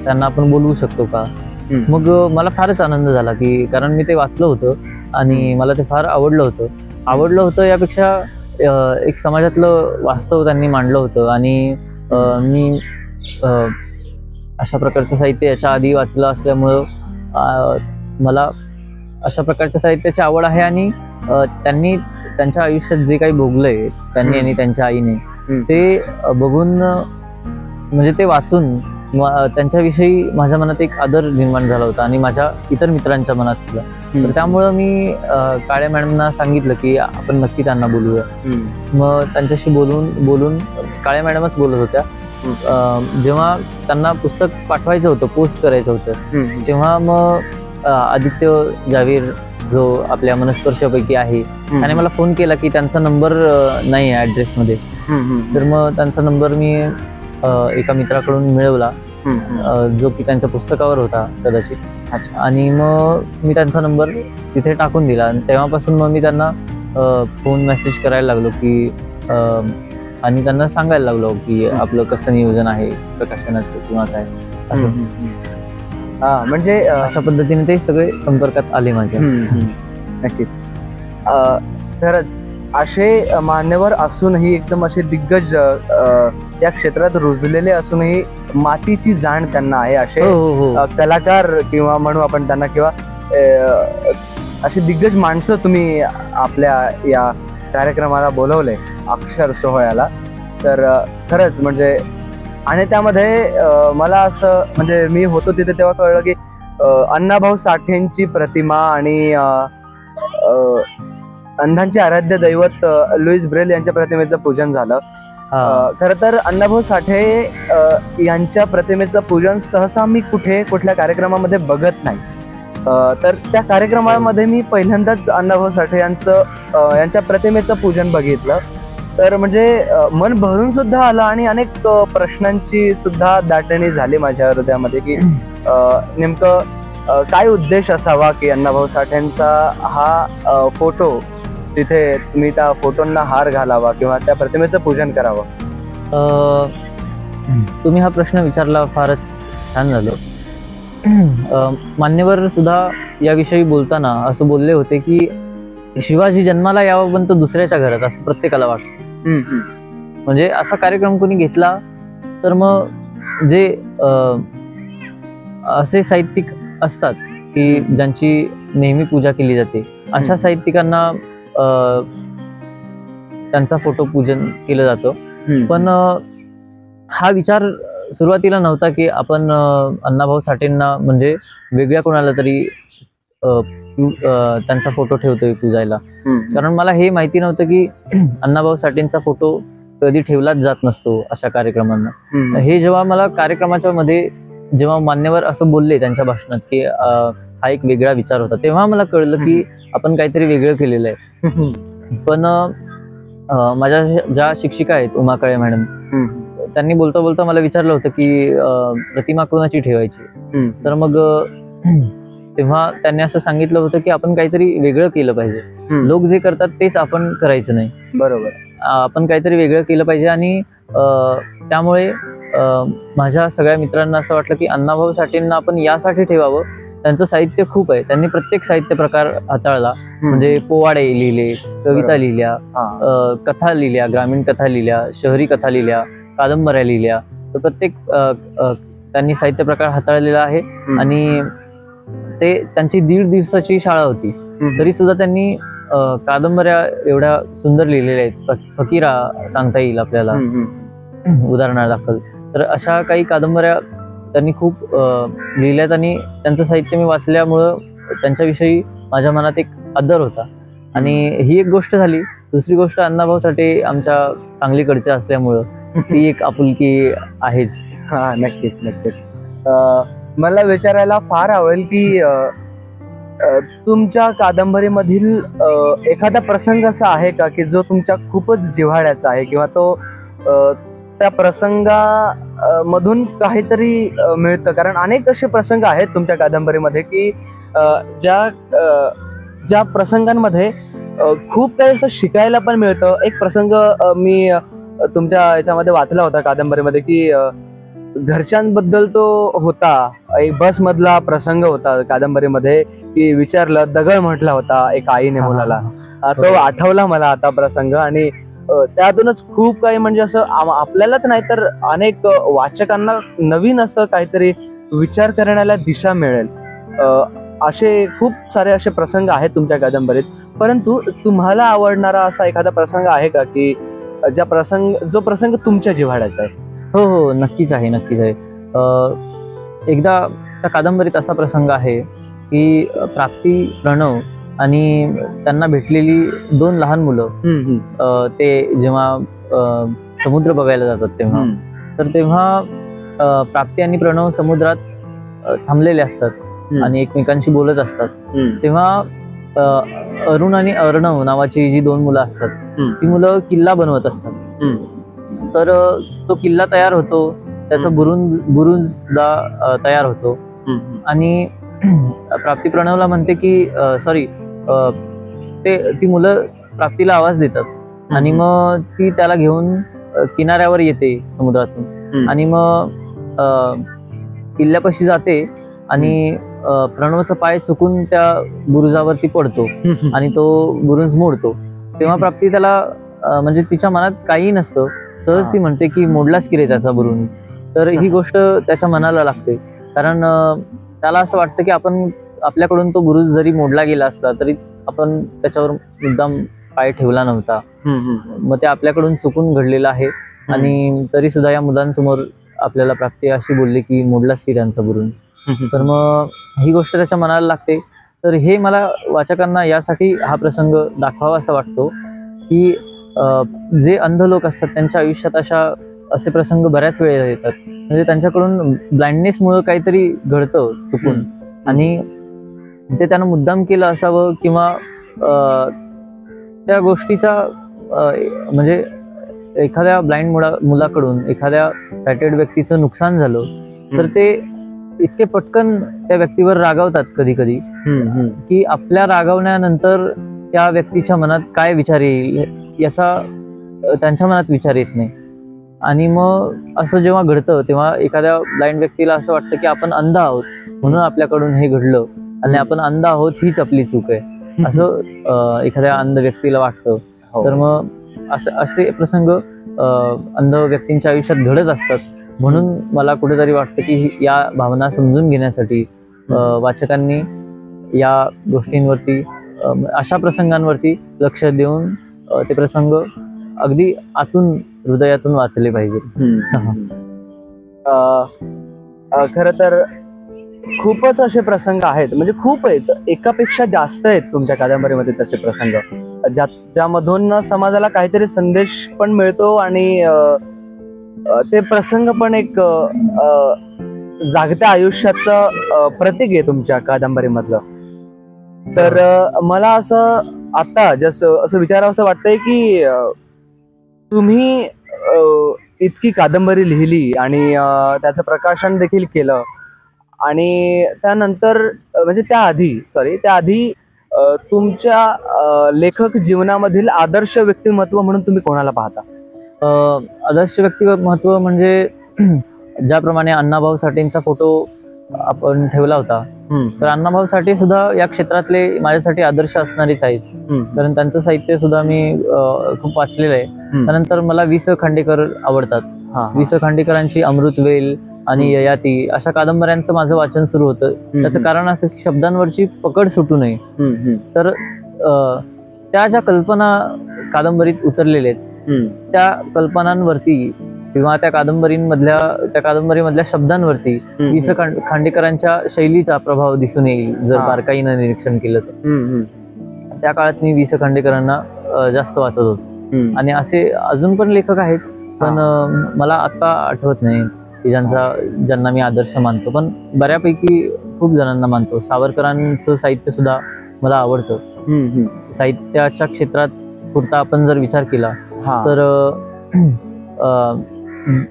त्यांना आपण बोलवू शकतो का? मग मला फारच आनंद झाला की कारण मी ते वाचलं होतं आणि मला ते फार आवडलं होतं. यापेक्षा एक समाजातलं वास्तव त्यांनी मांडलं होतं. आणि मी अशा प्रकारचं साहित्य याच्या आधी वाचलं असल्यामुळं मला अशा प्रकारच्या साहित्याची आवड आहे. आणि त्यांनी त्यांच्या आयुष्यात जे काही भोगलंय त्यांनी आणि त्यांच्या आईने, ते बघून म्हणजे ते वाचून त्यांच्याविषयी माझ्या मनात एक आदर निर्माण झाला होता आणि माझ्या इतर मित्रांच्या मनात सुद्धा. तर त्यामुळं मी काळे मॅडमना सांगितलं की आपण नक्की त्यांना बोलूया. मग त्यांच्याशी बोलून काळे मॅडमच बोलत होत्या. जेव्हा त्यांना पुस्तक पाठवायचं होतं, पोस्ट करायचं होतं, तेव्हा मग आदित्य जावीर जो आपल्या मनस्पर्शापैकी आहे त्याने मला फोन केला की त्यांचा नंबर नाही आहे ऍड्रेसमध्ये. तर मग त्यांचा नंबर मी एका मित्राकडून मिळवला जो की त्यांच्या पुस्तकावर होता कदाचित. आणि मग मी त्यांचा नंबर तिथे टाकून दिला आणि तेव्हापासून मग मी त्यांना फोन मेसेज करायला लागलो की आणि त्यांना सांगायला लागलो की आपलं कसं नियोजन आहे प्रकाशनाचं किंवा काय असं. म्हणजे अशा पद्धतीने ते सगळे संपर्कात आले माझ्या. नक्कीच. खरंच असे मान्यवर असूनही एकदम असे दिग्गज या क्षेत्रात रुजलेले असूनही मातीची जाण त्यांना आहे असे कलाकार किंवा म्हणू आपण त्यांना किंवा अशी दिग्गज माणसं तुम्ही आपल्या या कार्यक्रमाला बोलवले अक्षर सोहळ्याला. तर खरंच म्हणजे आणि त्यामध्ये मला असं म्हणजे मी होतो तिथे तेव्हा कळलं की अण्णाभाऊ साठेंची प्रतिमा आणि अंधांचे आराध्य दैवत लुईस ब्रेल यांच्या प्रतिमेचं पूजन झालं. खर तर अण्णाभाऊ साठे यांच्या प्रतिमेचं पूजन सहसा मी कुठल्या कार्यक्रमामध्ये बघत नाही. तर त्या कार्यक्रमामध्ये मी पहिल्यांदाच अण्णाभाऊ साठे यांच्या प्रतिमेचं पूजन बघितलं. तर म्हणजे मन भरून सुद्धा आलं आणि अनेक प्रश्नांची सुद्धा दाटणी झाली माझ्या हृदयामध्ये की नेमकं काय उद्देश असावा की अण्णाभाऊ साठेंचा हा फोटो तिथे तुम्ही त्या फोटोंना हार घालावा किंवा त्या प्रतिमेचं पूजन करावं. तुम्ही हा प्रश्न विचारला फारच छान झालं. मान्यवर सुद्धा याविषयी बोलताना असं बोलले होते की शिवाजी जन्माला यावं पण तो दुसऱ्याच्या घरात असं प्रत्येकाला वाटतं. म्हणजे असा कार्यक्रम कोणी घेतला तर मग जे असे साहित्यिक असतात की ज्यांची नेहमी पूजा केली जाते अशा साहित्यिकांना त्यांचा फोटो पूजन केलं जातं. पण हा विचार सुरुवातीला नव्हता की आपण अण्णाभाऊ साठेंना म्हणजे वेगळ्या कोणाला तरी त्यांचा फोटो ठेवतोय पूजायला. कारण मला हे माहिती नव्हतं की अण्णाभाऊ साठेंचा फोटो कधी ठेवलाच जात नसतो अशा कार्यक्रमांना. हे जेव्हा मला कार्यक्रमाच्या मध्ये जेव्हा मान्यवर असं बोलले त्यांच्या भाषणात की हा एक वेगळा विचार होता तेव्हा मला कळलं की आपण काहीतरी वेगळं केलेलं आहे. पण माझ्या ज्या शिक्षिका आहेत उमा काळे मॅडम त्यांनी बोलता बोलता मला विचारलं होतं की प्रतिमा कोणाची ठेवायची. तर मग तेव्हा त्यांनी असं सांगितलं होतं की आपण काहीतरी वेगळं केलं पाहिजे. लोक जे करतात तेच आपण करायचं नाही. बरोबर. आपण काहीतरी वेगळं केलं पाहिजे. आणि त्यामुळे माझ्या सगळ्या मित्रांना असं वाटलं की अण्णाभाऊ साठेंना आपण यासाठी ठेवावं. त्यांचं साहित्य खूप आहे. त्यांनी प्रत्येक साहित्य प्रकार हाताळला. म्हणजे पोवाडे लिहिले, कविता लिहिल्या, कथा लिहिल्या, ग्रामीण कथा लिहिल्या, शहरी कथा लिहिल्या, कादंबऱ्या लिहिल्या. तर प्रत्येक त्यांनी साहित्य प्रकार हाताळलेला आहे. आणि ते त्यांची 1.5 दिवसाची शाळा होती तरी सुद्धा त्यांनी कादंबऱ्या एवढ्या सुंदर लिहिलेल्या आहेत. फकीरा सांगता येईल आपल्याला उदाहरणादाखल. तर अशा काही कादंबऱ्या त्यांनी खूप लिहिल्यात आणि त्यांचं साहित्य मी वाचल्यामुळं त्यांच्याविषयी माझ्या मनात एक आदर होता. आणि ही एक गोष्ट झाली. दुसरी गोष्ट अण्णाभाऊ साठे आमच्या सांगलीकडचे असल्यामुळं ती एक आपुलकी आहेच. हा, नक्कीच नक्कीच. मला विचारायला फार आवडेल की तुमच्या कादंबरीमधील एखादा प्रसंग असा आहे का की जो तुमच्या खूपच जिव्हाळ्याचा आहे किंवा तो त्या प्रसंगामधून काहीतरी मिळतं. कारण अनेक असे प्रसंग आहेत तुमच्या कादंबरीमध्ये की ज्या प्रसंगांमध्ये खूप काही असं शिकायला पण मिळतं. एक प्रसंग मी तुमच्या याच्यामध्ये वाचला होता कादंबरीमध्ये की घरच्यांबद्दल तो होता. एक बस मधला प्रसंग होता कादंबरीमध्ये की विचारलं दगड म्हटला होता एक आईने मुलाला. तो आठवला मला आता प्रसंग. आणि त्यातूनच खूप काही म्हणजे असं आपल्यालाच नाही तर अनेक वाचकांना नवीन असं काहीतरी विचार करण्याला दिशा मिळेल. असे खूप सारे असे प्रसंग आहेत तुमच्या कादंबरीत. परंतु तुम्हाला आवडणारा असा एखादा प्रसंग आहे का की जो प्रसंग तुमच्या जिव्हाळ्याचा आहे? हो हो, नक्कीच आहे, नक्कीच आहे. एकदा त्या कादंबरीत असा प्रसंग आहे की प्राप्ती, प्रणव आणि त्यांना भेटलेली 2 लहान मुलं ते जेव्हा समुद्र बघायला जातात तेव्हा प्राप्ती आणि प्रणव समुद्रात थांबलेले असतात आणि एकमेकांशी बोलत असतात. तेव्हा अरुण आणि अर्णव नावाची जी 2 मुलं असतात ती मुलं किल्ला बनवत असतात. तर तो किल्ला तयार होतो, त्याचा बुरुज सुद्धा तयार होतो. आणि प्राप्ती प्रणवला म्हणते की ती मुलं प्राप्तीला आवाज देतात आणि मग ती त्याला घेऊन किनाऱ्यावर येते समुद्रातून. आणि मग किल्ल्यापाशी जाते आणि प्रणवचा पाय चुकून त्या बुरुजावरती पडतो आणि तो बुरुज मोडतो. तेव्हा प्राप्ती त्याला म्हणजे तिच्या मनात काही नसतं, सहज ती म्हणते की मोडलास की रे त्याचा बुरुज. तर ही गोष्ट त्याच्या मनाला लागते, कारण त्याला असं वाटतं की आपल्याकडून तो बुरुज जरी मोडला गेला असता तरी आपण त्याच्यावर मुद्दाम पाय ठेवला नव्हता. मग ते आपल्याकडून चुकून घडलेलं आहे आणि तरी सुद्धा या मुलांसमोर आपल्याला प्राप्ती अशी बोलली की मोडलास की त्यांचा बुरुज. तर मग ही गोष्ट त्याच्या मनाला लागते. तर हे मला वाचकांना यासाठी हा प्रसंग दाखवावा असा वाटतो की जे अंध लोक असतात त्यांच्या आयुष्यात असे प्रसंग बऱ्याच वेळेला येतात. म्हणजे त्यांच्याकडून ब्लाइंडनेसमुळे काहीतरी घडतं चुकून आणि ते त्यानं मुद्दाम केलं असावं किंवा त्या गोष्टीचा म्हणजे एखाद्या ब्लाइंड मुलाकडून एखाद्या सायटेड व्यक्तीचं नुकसान झालं तर ते इतके पटकन त्या व्यक्तीवर रागावतात कधी कधी की आपल्या रागावण्यानंतर त्या व्यक्तीच्या मनात काय विचार येईल याचा त्यांच्या मनात विचार येत नाही. आणि मग असं जेव्हा घडतं तेव्हा एखाद्या ब्लाइंड व्यक्तीला असं वाटतं की आपण अंध आहोत म्हणून आपल्याकडून हे घडलं आणि आपण अंध आहोत हीच आपली चूक आहे असं एखाद्या अंध व्यक्तीला वाटतं. तर मग असे प्रसंग अंध व्यक्तींच्या आयुष्यात घडत असतात. म्हणून मला कुठेतरी वाटतं की या भावना समजून घेण्यासाठी वाचकांनी या गोष्टींवरती अशा प्रसंगांवरती लक्ष देऊन ते प्रसंग अगदी आतून हृदयातून वाचले पाहिजे. खर तर खूपच असे प्रसंग आहेत, म्हणजे खूप आहेत, एकापेक्षा जास्त आहेत तुमच्या कादंबरीमध्ये तसे प्रसंग ज्यामधून समाजाला काहीतरी संदेश पण मिळतो आणि ते प्रसंग पण एक जागत्या आयुष्याचं प्रतीक आहे तुमच्या कादंबरीमधलं. तर मला असं आता जस्ट असं विचारावंसं वाटतंय की तुम्ही इतकी कादंबरी लिहिली आणि त्याचं प्रकाशन देखील केलं आणि त्यानंतर म्हणजे त्याआधी तुमच्या लेखक जीवनामधील आदर्श व्यक्तिमत्व म्हणून तुम्ही कोणाला पाहता? आदर्श व्यक्तिमत्व म्हणजे ज्याप्रमाणे अण्णाभाऊ साठेंचा फोटो आपण ठेवला होता तर अण्णाभाऊ साठे सुद्धा या क्षेत्रातले माझ्यासाठी आदर्श असणारेच आहेत. कारण त्यांचं साहित्य सुद्धा मी खूप वाचलेलं आहे. त्यानंतर मला वि स खांडेकर आवडतात. वि स खांडेकरांची अमृतवेल आणि ययाती अशा कादंबऱ्यांचं माझं वाचन सुरू होतं. त्याचं कारण असं की शब्दांवरची पकड सुटू नये. तर त्या ज्या कल्पना कादंबरीत उतरलेल्या आहेत त्या कल्पनांवरती किंवा त्या कादंबरीमधल्या शब्दांवरती वि स खांडेकरांच्या शैलीचा प्रभाव दिसून येईल जर बारकाईनं निरीक्षण केलं तर. त्या काळात मी वि स खांडेकरांना जास्त वाचत होतो आणि असे अजून पण लेखक आहेत पण मला आता आठवत नाही की ज्यांना मी आदर्श मानतो. पण बऱ्यापैकी खूप जणांना मानतो. सावरकरांचं साहित्य सुद्धा मला आवडतं. साहित्याच्या क्षेत्रात पुरता आपण जर विचार केला तर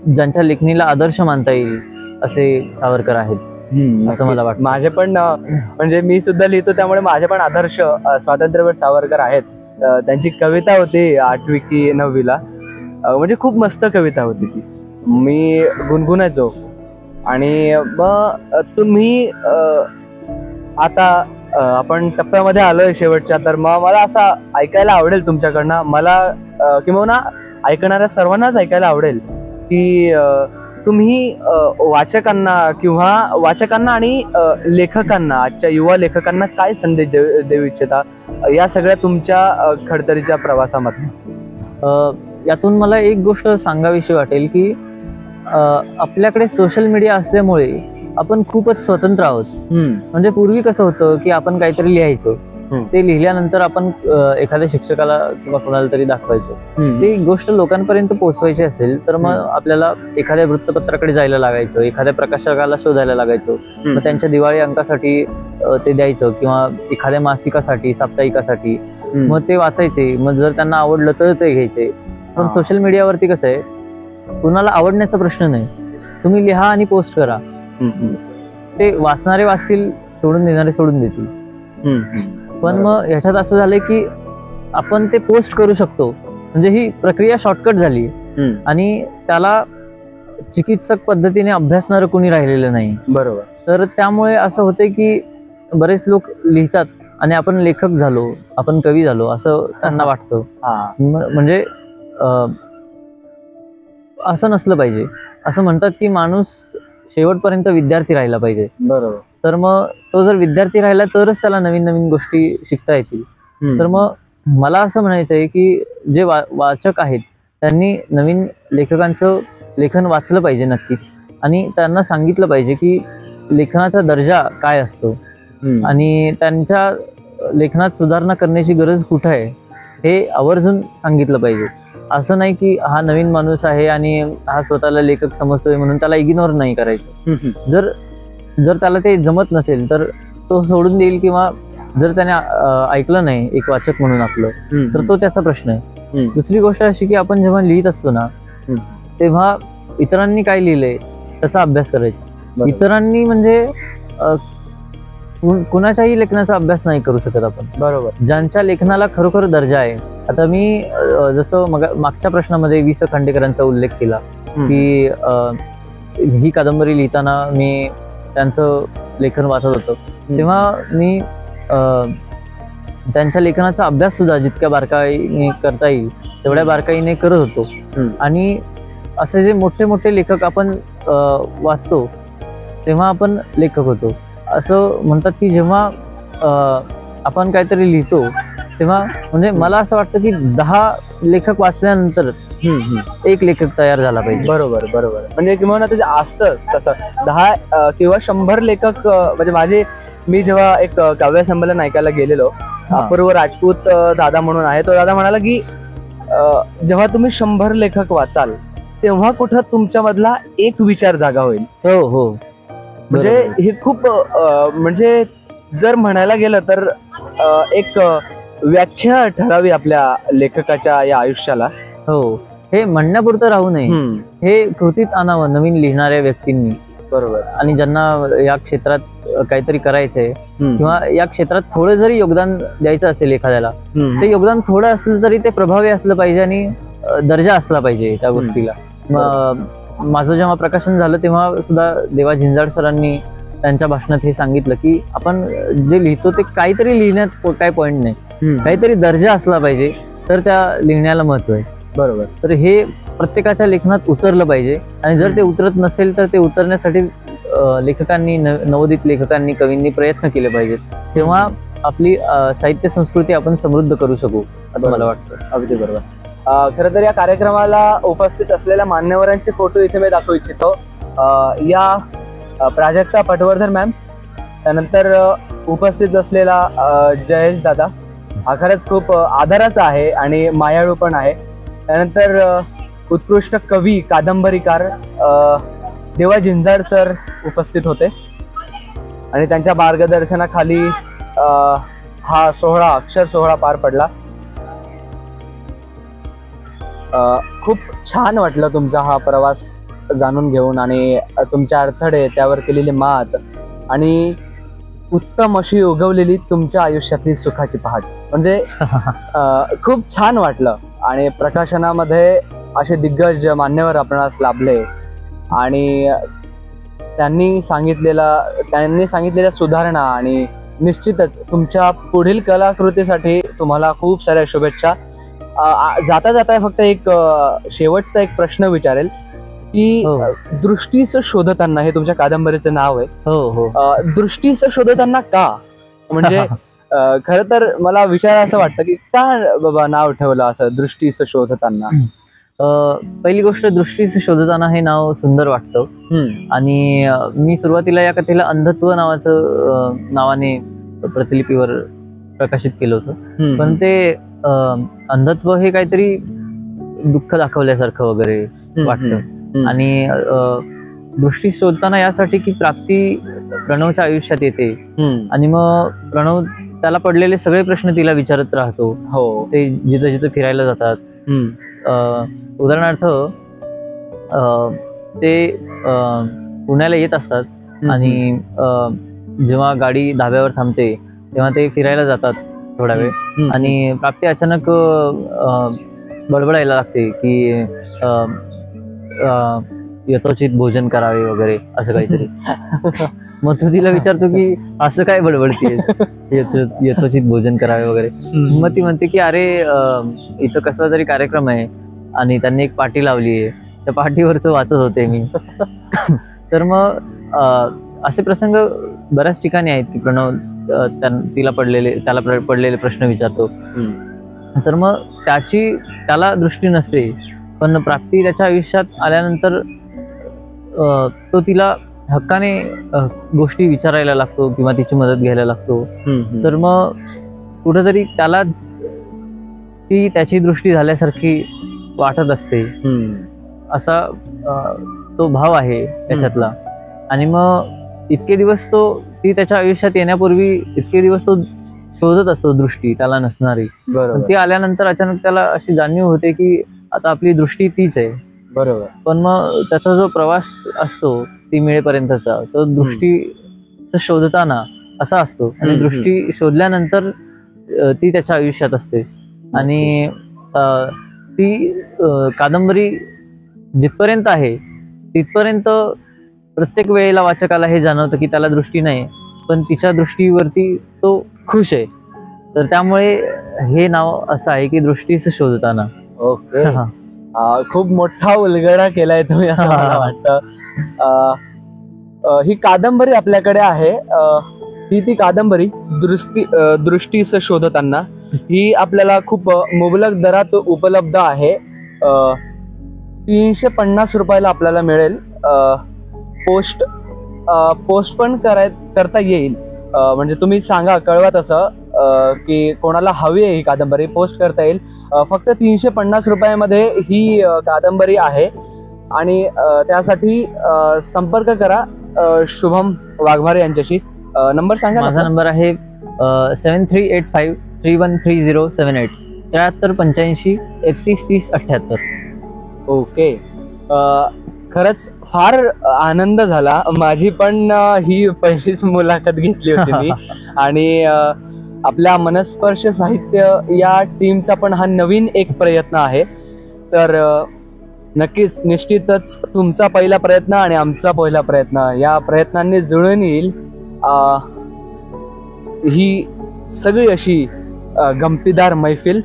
ज्यांच्या लेखणीला आदर्श मानता येईल असे सावरकर आहेत असं मला वाटतं. माझे पण म्हणजे मी सुद्धा लिहितो त्यामुळे माझे पण आदर्श स्वातंत्र्यवीर सावरकर आहेत. त्यांची कविता होती 8वी की 9वीला, म्हणजे खूप मस्त कविता होती ती, मी गुणगुणायचो. आणि मग तुम्ही आता आपण टप्प्यामध्ये आलोय शेवटच्या, तर मग मला असं ऐकायला आवडेल तुमच्याकडनं, मला किंवा ऐकणाऱ्या सर्वांनाच ऐकायला आवडेल की तुम्ही वाचकांना आणि लेखकांना, आजच्या युवा लेखकांना काय संदेश देऊ इच्छिता या सगळ्या तुमच्या खडतरीच्या प्रवासामध्ये? यातून मला एक गोष्ट सांगावीशी वाटेल की आपल्याकडे सोशल मीडिया असल्यामुळे आपण खूपच स्वतंत्र आहोत. म्हणजे पूर्वी कसं होतं की आपण काहीतरी लिहायचो, ते लिहिल्यानंतर आपण एखाद्या शिक्षकाला किंवा कोणाला तरी दाखवायचो. ती गोष्ट लोकांपर्यंत पोहोचवायची असेल तर मग आपल्याला एखाद्या वृत्तपत्राकडे जायला लागायचं, एखाद्या प्रकाशकाला शोधायला लागायचो, मग त्यांच्या दिवाळी अंकासाठी ते द्यायचं किंवा एखाद्या मासिकासाठी, साप्ताहिकासाठी, मग ते वाचायचे. मग जर त्यांना आवडलं तर ते घ्यायचे. पण सोशल मीडियावरती कसं आहे, कुणाला आवडण्याचा प्रश्न नाही, तुम्ही लिहा आणि पोस्ट करा, ते वाचणारे वाचतील, सोडून देणारे सोडून देतील. पण मग ह्याच्यात असं झालंय की आपण ते पोस्ट करू शकतो, म्हणजे ही प्रक्रिया शॉर्टकट झाली आणि त्याला चिकित्सक पद्धतीने अभ्यासणारं कोणी राहिलेलं नाही. बरोबर. तर त्यामुळे असं होतंय की बरेच लोक लिहितात आणि आपण लेखक झालो, आपण कवी झालो असं त्यांना वाटतं. म्हणजे असं नसलं पाहिजे. असं म्हणतात की माणूस शेवटपर्यंत विद्यार्थी राहिला पाहिजे. बरोबर. तर मग तो जर विद्यार्थी राहिला तरच त्याला नवीन नवीन गोष्टी शिकता येतील. तर मग मला असं म्हणायचं आहे की जे वाचक आहेत त्यांनी नवीन लेखकांचं लेखन वाचलं पाहिजे नक्की, आणि त्यांना सांगितलं पाहिजे की लेखनाचा दर्जा काय असतो आणि त्यांच्या लेखनात सुधारणा करण्याची गरज कुठं आहे हे आवर्जून सांगितलं पाहिजे. असं नाही की हा नवीन माणूस आहे आणि हा स्वतःला लेखक समजतोय म्हणून त्याला इग्नोर नाही करायचं. जर त्याला ते जमत नसेल तर तो सोडून देईल, किंवा जर त्याने ऐकलं नाही एक वाचक म्हणून आपलं, तर तो त्याचा प्रश्न आहे. दुसरी गोष्ट अशी की आपण जेव्हा लिहित असतो ना तेव्हा इतरांनी काय लिहिलंय त्याचा अभ्यास करायचा. इतरांनी म्हणजे कुणाच्याही लेखनाचा अभ्यास नाही करू शकत आपण. बरोबर. ज्यांच्या लेखनाला खरोखर दर्जा आहे. आता मी जसं मागच्या प्रश्नामध्ये वि. स. खांडेकरांचा उल्लेख केला की ही कादंबरी लिहिताना मी त्यांचं लेखन वाचत होतो, तेव्हा मी त्यांच्या लेखनाचा अभ्यास सुद्धा जितक्या बारकाईने करता येईल तेवढ्या बारकाईने करत होतो. आणि असे जे मोठे मोठे लेखक आपण वाचतो तेव्हा आपण लेखक होतो. असं म्हणतात की जेव्हा आपण काहीतरी लिहितो तेव्हा म्हणजे मला असं वाटतं की 10 लेखक वाचल्यानंतर एक लेखक तयार झाला पाहिजे. बरोबर बरोबर. म्हणजे किंवा ते असतं तसं 10 किंवा 100 लेखक. म्हणजे मी जेव्हा एक काव्य संमेलन ऐकायला गेलेलो, अपूर्व राजपूत दादा म्हणून आहे, तो दादा म्हणाला की जेव्हा तुम्ही 100 लेखक वाचाल तेव्हा कुठं तुमच्यामधला एक विचार जागा होईल. हो हो. म्हणजे हे खूप म्हणजे जर म्हणायला गेलं तर एक व्याख्या ठरावी आपल्या लेखकाच्या या आयुष्याला. हो, हे म्हणण्यापुरतं राहू नये, हे कृतीत आणावं नवीन लिहिणाऱ्या व्यक्तींनी. बरोबर. आणि ज्यांना या क्षेत्रात काहीतरी करायचंय किंवा या क्षेत्रात थोडं जरी योगदान द्यायचं असेल एखाद्याला, ते योगदान थोडं असलं तरी ते प्रभावी असलं पाहिजे आणि दर्जा असला पाहिजे त्या गोष्टीला. माझं जेव्हा प्रकाशन झालं तेव्हा सुद्धा देवा झिंजाड सरांनी त्यांच्या भाषणात हे सांगितलं की आपण जे लिहितो ते काहीतरी लिहिण्यात काय पॉइंट नाही, काहीतरी दर्जा असला पाहिजे तर त्या लिहिण्याला महत्व आहे. बरोबर. तर हे प्रत्येकाच्या लेखनात उतरलं पाहिजे, आणि जर ते उतरत नसेल तर ते उतरण्यासाठी लेखकांनी, नवोदित लेखकांनी, कवींनी प्रयत्न केले पाहिजेत. तेव्हा आपली साहित्य संस्कृती आपण समृद्ध करू शकू असं मला वाटतं. अगदी बरोबर. खरं तर या कार्यक्रमाला उपस्थित असलेल्या मान्यवरांचे फोटो इथे मी दाखवू इच्छितो. या प्राजक्ता पटवर्धन मॅम, त्यानंतर उपस्थित असलेला जयेश दादा, हा खरंच खूप आदराचा आहे आणि मायाळू पण आहे. त्यानंतर उत्कृष्ट कवी, कादंबरीकार देवा झिंजाड सर उपस्थित होते आणि त्यांच्या मार्गदर्शनाखाली हा सोहळा, अक्षर सोहळा पार पडला. खूप छान वाटलं तुमचा हा प्रवास जाणून घेऊन, आणि तुमच्या अडथळे, त्यावर केलेली मात आणि उत्तम अशी उगवलेली तुमच्या आयुष्यातली सुखाची पहाट, म्हणजे खूप छान वाटलं. आणि प्रकाशनामध्ये असे दिग्गज मान्यवर आपणास लाभले आणि त्यांनी सांगितलेल्या सुधारणा, आणि निश्चितच तुमच्या पुढील कलाकृतीसाठी तुम्हाला खूप साऱ्या शुभेच्छा. जाता जाता फक्त एक शेवटचा एक प्रश्न विचारेल की दृष्टीचं शोधताना, हे तुमच्या कादंबरीचं नाव आहे. हो हो. दृष्टीचं शोधताना का, म्हणजे खरं तर मला विचार असं वाटतं की का बाबा नाव ठेवलं असं दृष्टीचं शोधताना? पहिली गोष्ट, दृष्टीचं शोधताना हे नाव सुंदर वाटतं. आणि मी सुरुवातीला या कथेला अंधत्व नावाने प्रतिलिपीवर प्रकाशित केलं होतं, पण ते अंधत्व हे काहीतरी दुःख दाखवल्यासारखं वगैरे वाटतं. आणि दृष्टी शोधताना यासाठी की प्राप्ती प्रणवच्या आयुष्यात येते आणि मग प्रणव त्याला पडलेले सगळे प्रश्न तिला विचारत राहतो. हो, ते जिथं जिथं फिरायला जातात. उदाहरणार्थ ते पुण्याला येत असतात आणि जेव्हा गाडी धाब्यावर थांबते तेव्हा ते फिरायला जातात थोडा वेळ, आणि प्राप्ती अचानक बडबडायला लागते की यथोचित भोजन करावे वगैरे असं काहीतरी. मग तो तिला विचारतो की असं काय बडबडतीये, यथोचित भोजन करावे वगैरे. मग ती म्हणते की अरे इथं कसला तरी कार्यक्रम आहे आणि त्यांनी एक पाटी लावली आहे, त्या पाठीवरच वाचत होते मी. तर मग असे प्रसंग बऱ्याच ठिकाणी आहेत की प्रणव त्याला पडलेले प्रश्न विचारतो. तर मग त्याला दृष्टी नसते, पण प्राप्ती त्याच्या आयुष्यात आल्यानंतर तो तिला हक्काने गोष्टी विचारायला लागतो किंवा तिची मदत घ्यायला लागतो. तर मग कुठेतरी त्याला ती त्याची दृष्टी झाल्यासारखी वाटत असते, असा तो भाव आहे त्याच्यातला. आणि मग इतके दिवस ती त्याच्या आयुष्यात येण्यापूर्वी इतके दिवस तो शोधत असतो दृष्टी त्याला नसणारी. ती आल्यानंतर अचानक त्याला अशी जाणीव होते की आता आपली दृष्टी तीच आहे. बरोबर. पण मग त्याचा जो प्रवास असतो ती मिळेपर्यंतचा, तो दृष्टी शोधताना असा असतो. आणि दृष्टी शोधल्यानंतर ती त्याच्या आयुष्यात असते. आणि ती कादंबरी जिथपर्यंत आहे तिथपर्यंत प्रत्येक वेळेला वाचकाला हे जाणवतं की त्याला दृष्टी नाही, पण तिच्या दृष्टीवरती तो खुश आहे. तर त्यामुळे हे नाव असं आहे की दृष्टीच शोधताना. ओके. खूप मोठा उलगडा केलाय तुम्ही असं मला वाटतं. ही कादंबरी आपल्याकडे आहे, ती कादंबरी दृष्टीस शोधताना ही आपल्याला खूप मुबलक दरात उपलब्ध आहे. 350 रुपयाला आपल्याला मिळेल. पोस्ट पण करता येईल. म्हणजे तुम्ही सांगा, कळवा तसं की कोणाला हवी आहे ही कादंबरी, पोस्ट करता येईल. फक्त 350 रुपयामध्ये ही कादंबरी आहे. आणि त्यासाठी संपर्क करा शुभम वाघमारे यांच्याशी. नंबर सांगा. माझा नंबर आहे 7385313078 7385 313078. ओके. खरंच फार आनंद झाला. माझी पण ही पहिलीच मुलाखत घेतली होती मी. आणि आपल्या मनस्पर्श साहित्य या टीमचा पण हा नवीन एक प्रयत्न आहे. तर नक्कीच निश्चितच तुमचा पहिला प्रयत्न आणि आमचा पहिला प्रयत्न या प्रयत्नांनी जुळून येईल ही सगळी अशी गमतीदार मैफिल.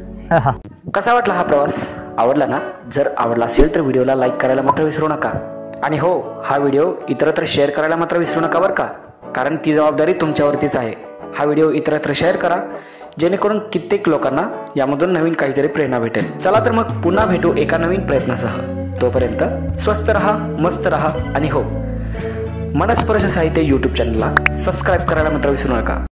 कसा वाटला हा प्रवास? आवडला ना? जर आवडला असेल तर व्हिडिओला लाईक करायला मात्र विसरू नका. आणि हो, हा व्हिडिओ इतरत्र शेअर करायला मात्र विसरू नका बरं का, कारण ती जबाबदारी तुमच्यावरतीच आहे. हा व्हिडिओ इतरत्र शेअर करा, जेणेकरून कित्येक लोकांना यामधून नवीन काहीतरी प्रेरणा भेटेल. चला तर मग पुन्हा भेटू एका नवीन प्रयत्नासह. तोपर्यंत स्वस्त रहा, मस्त रहा. आणि हो, मनस्पर्श साहित्य यूट्यूब चॅनलला सबस्क्राईब करायला मात्र विसरू नका.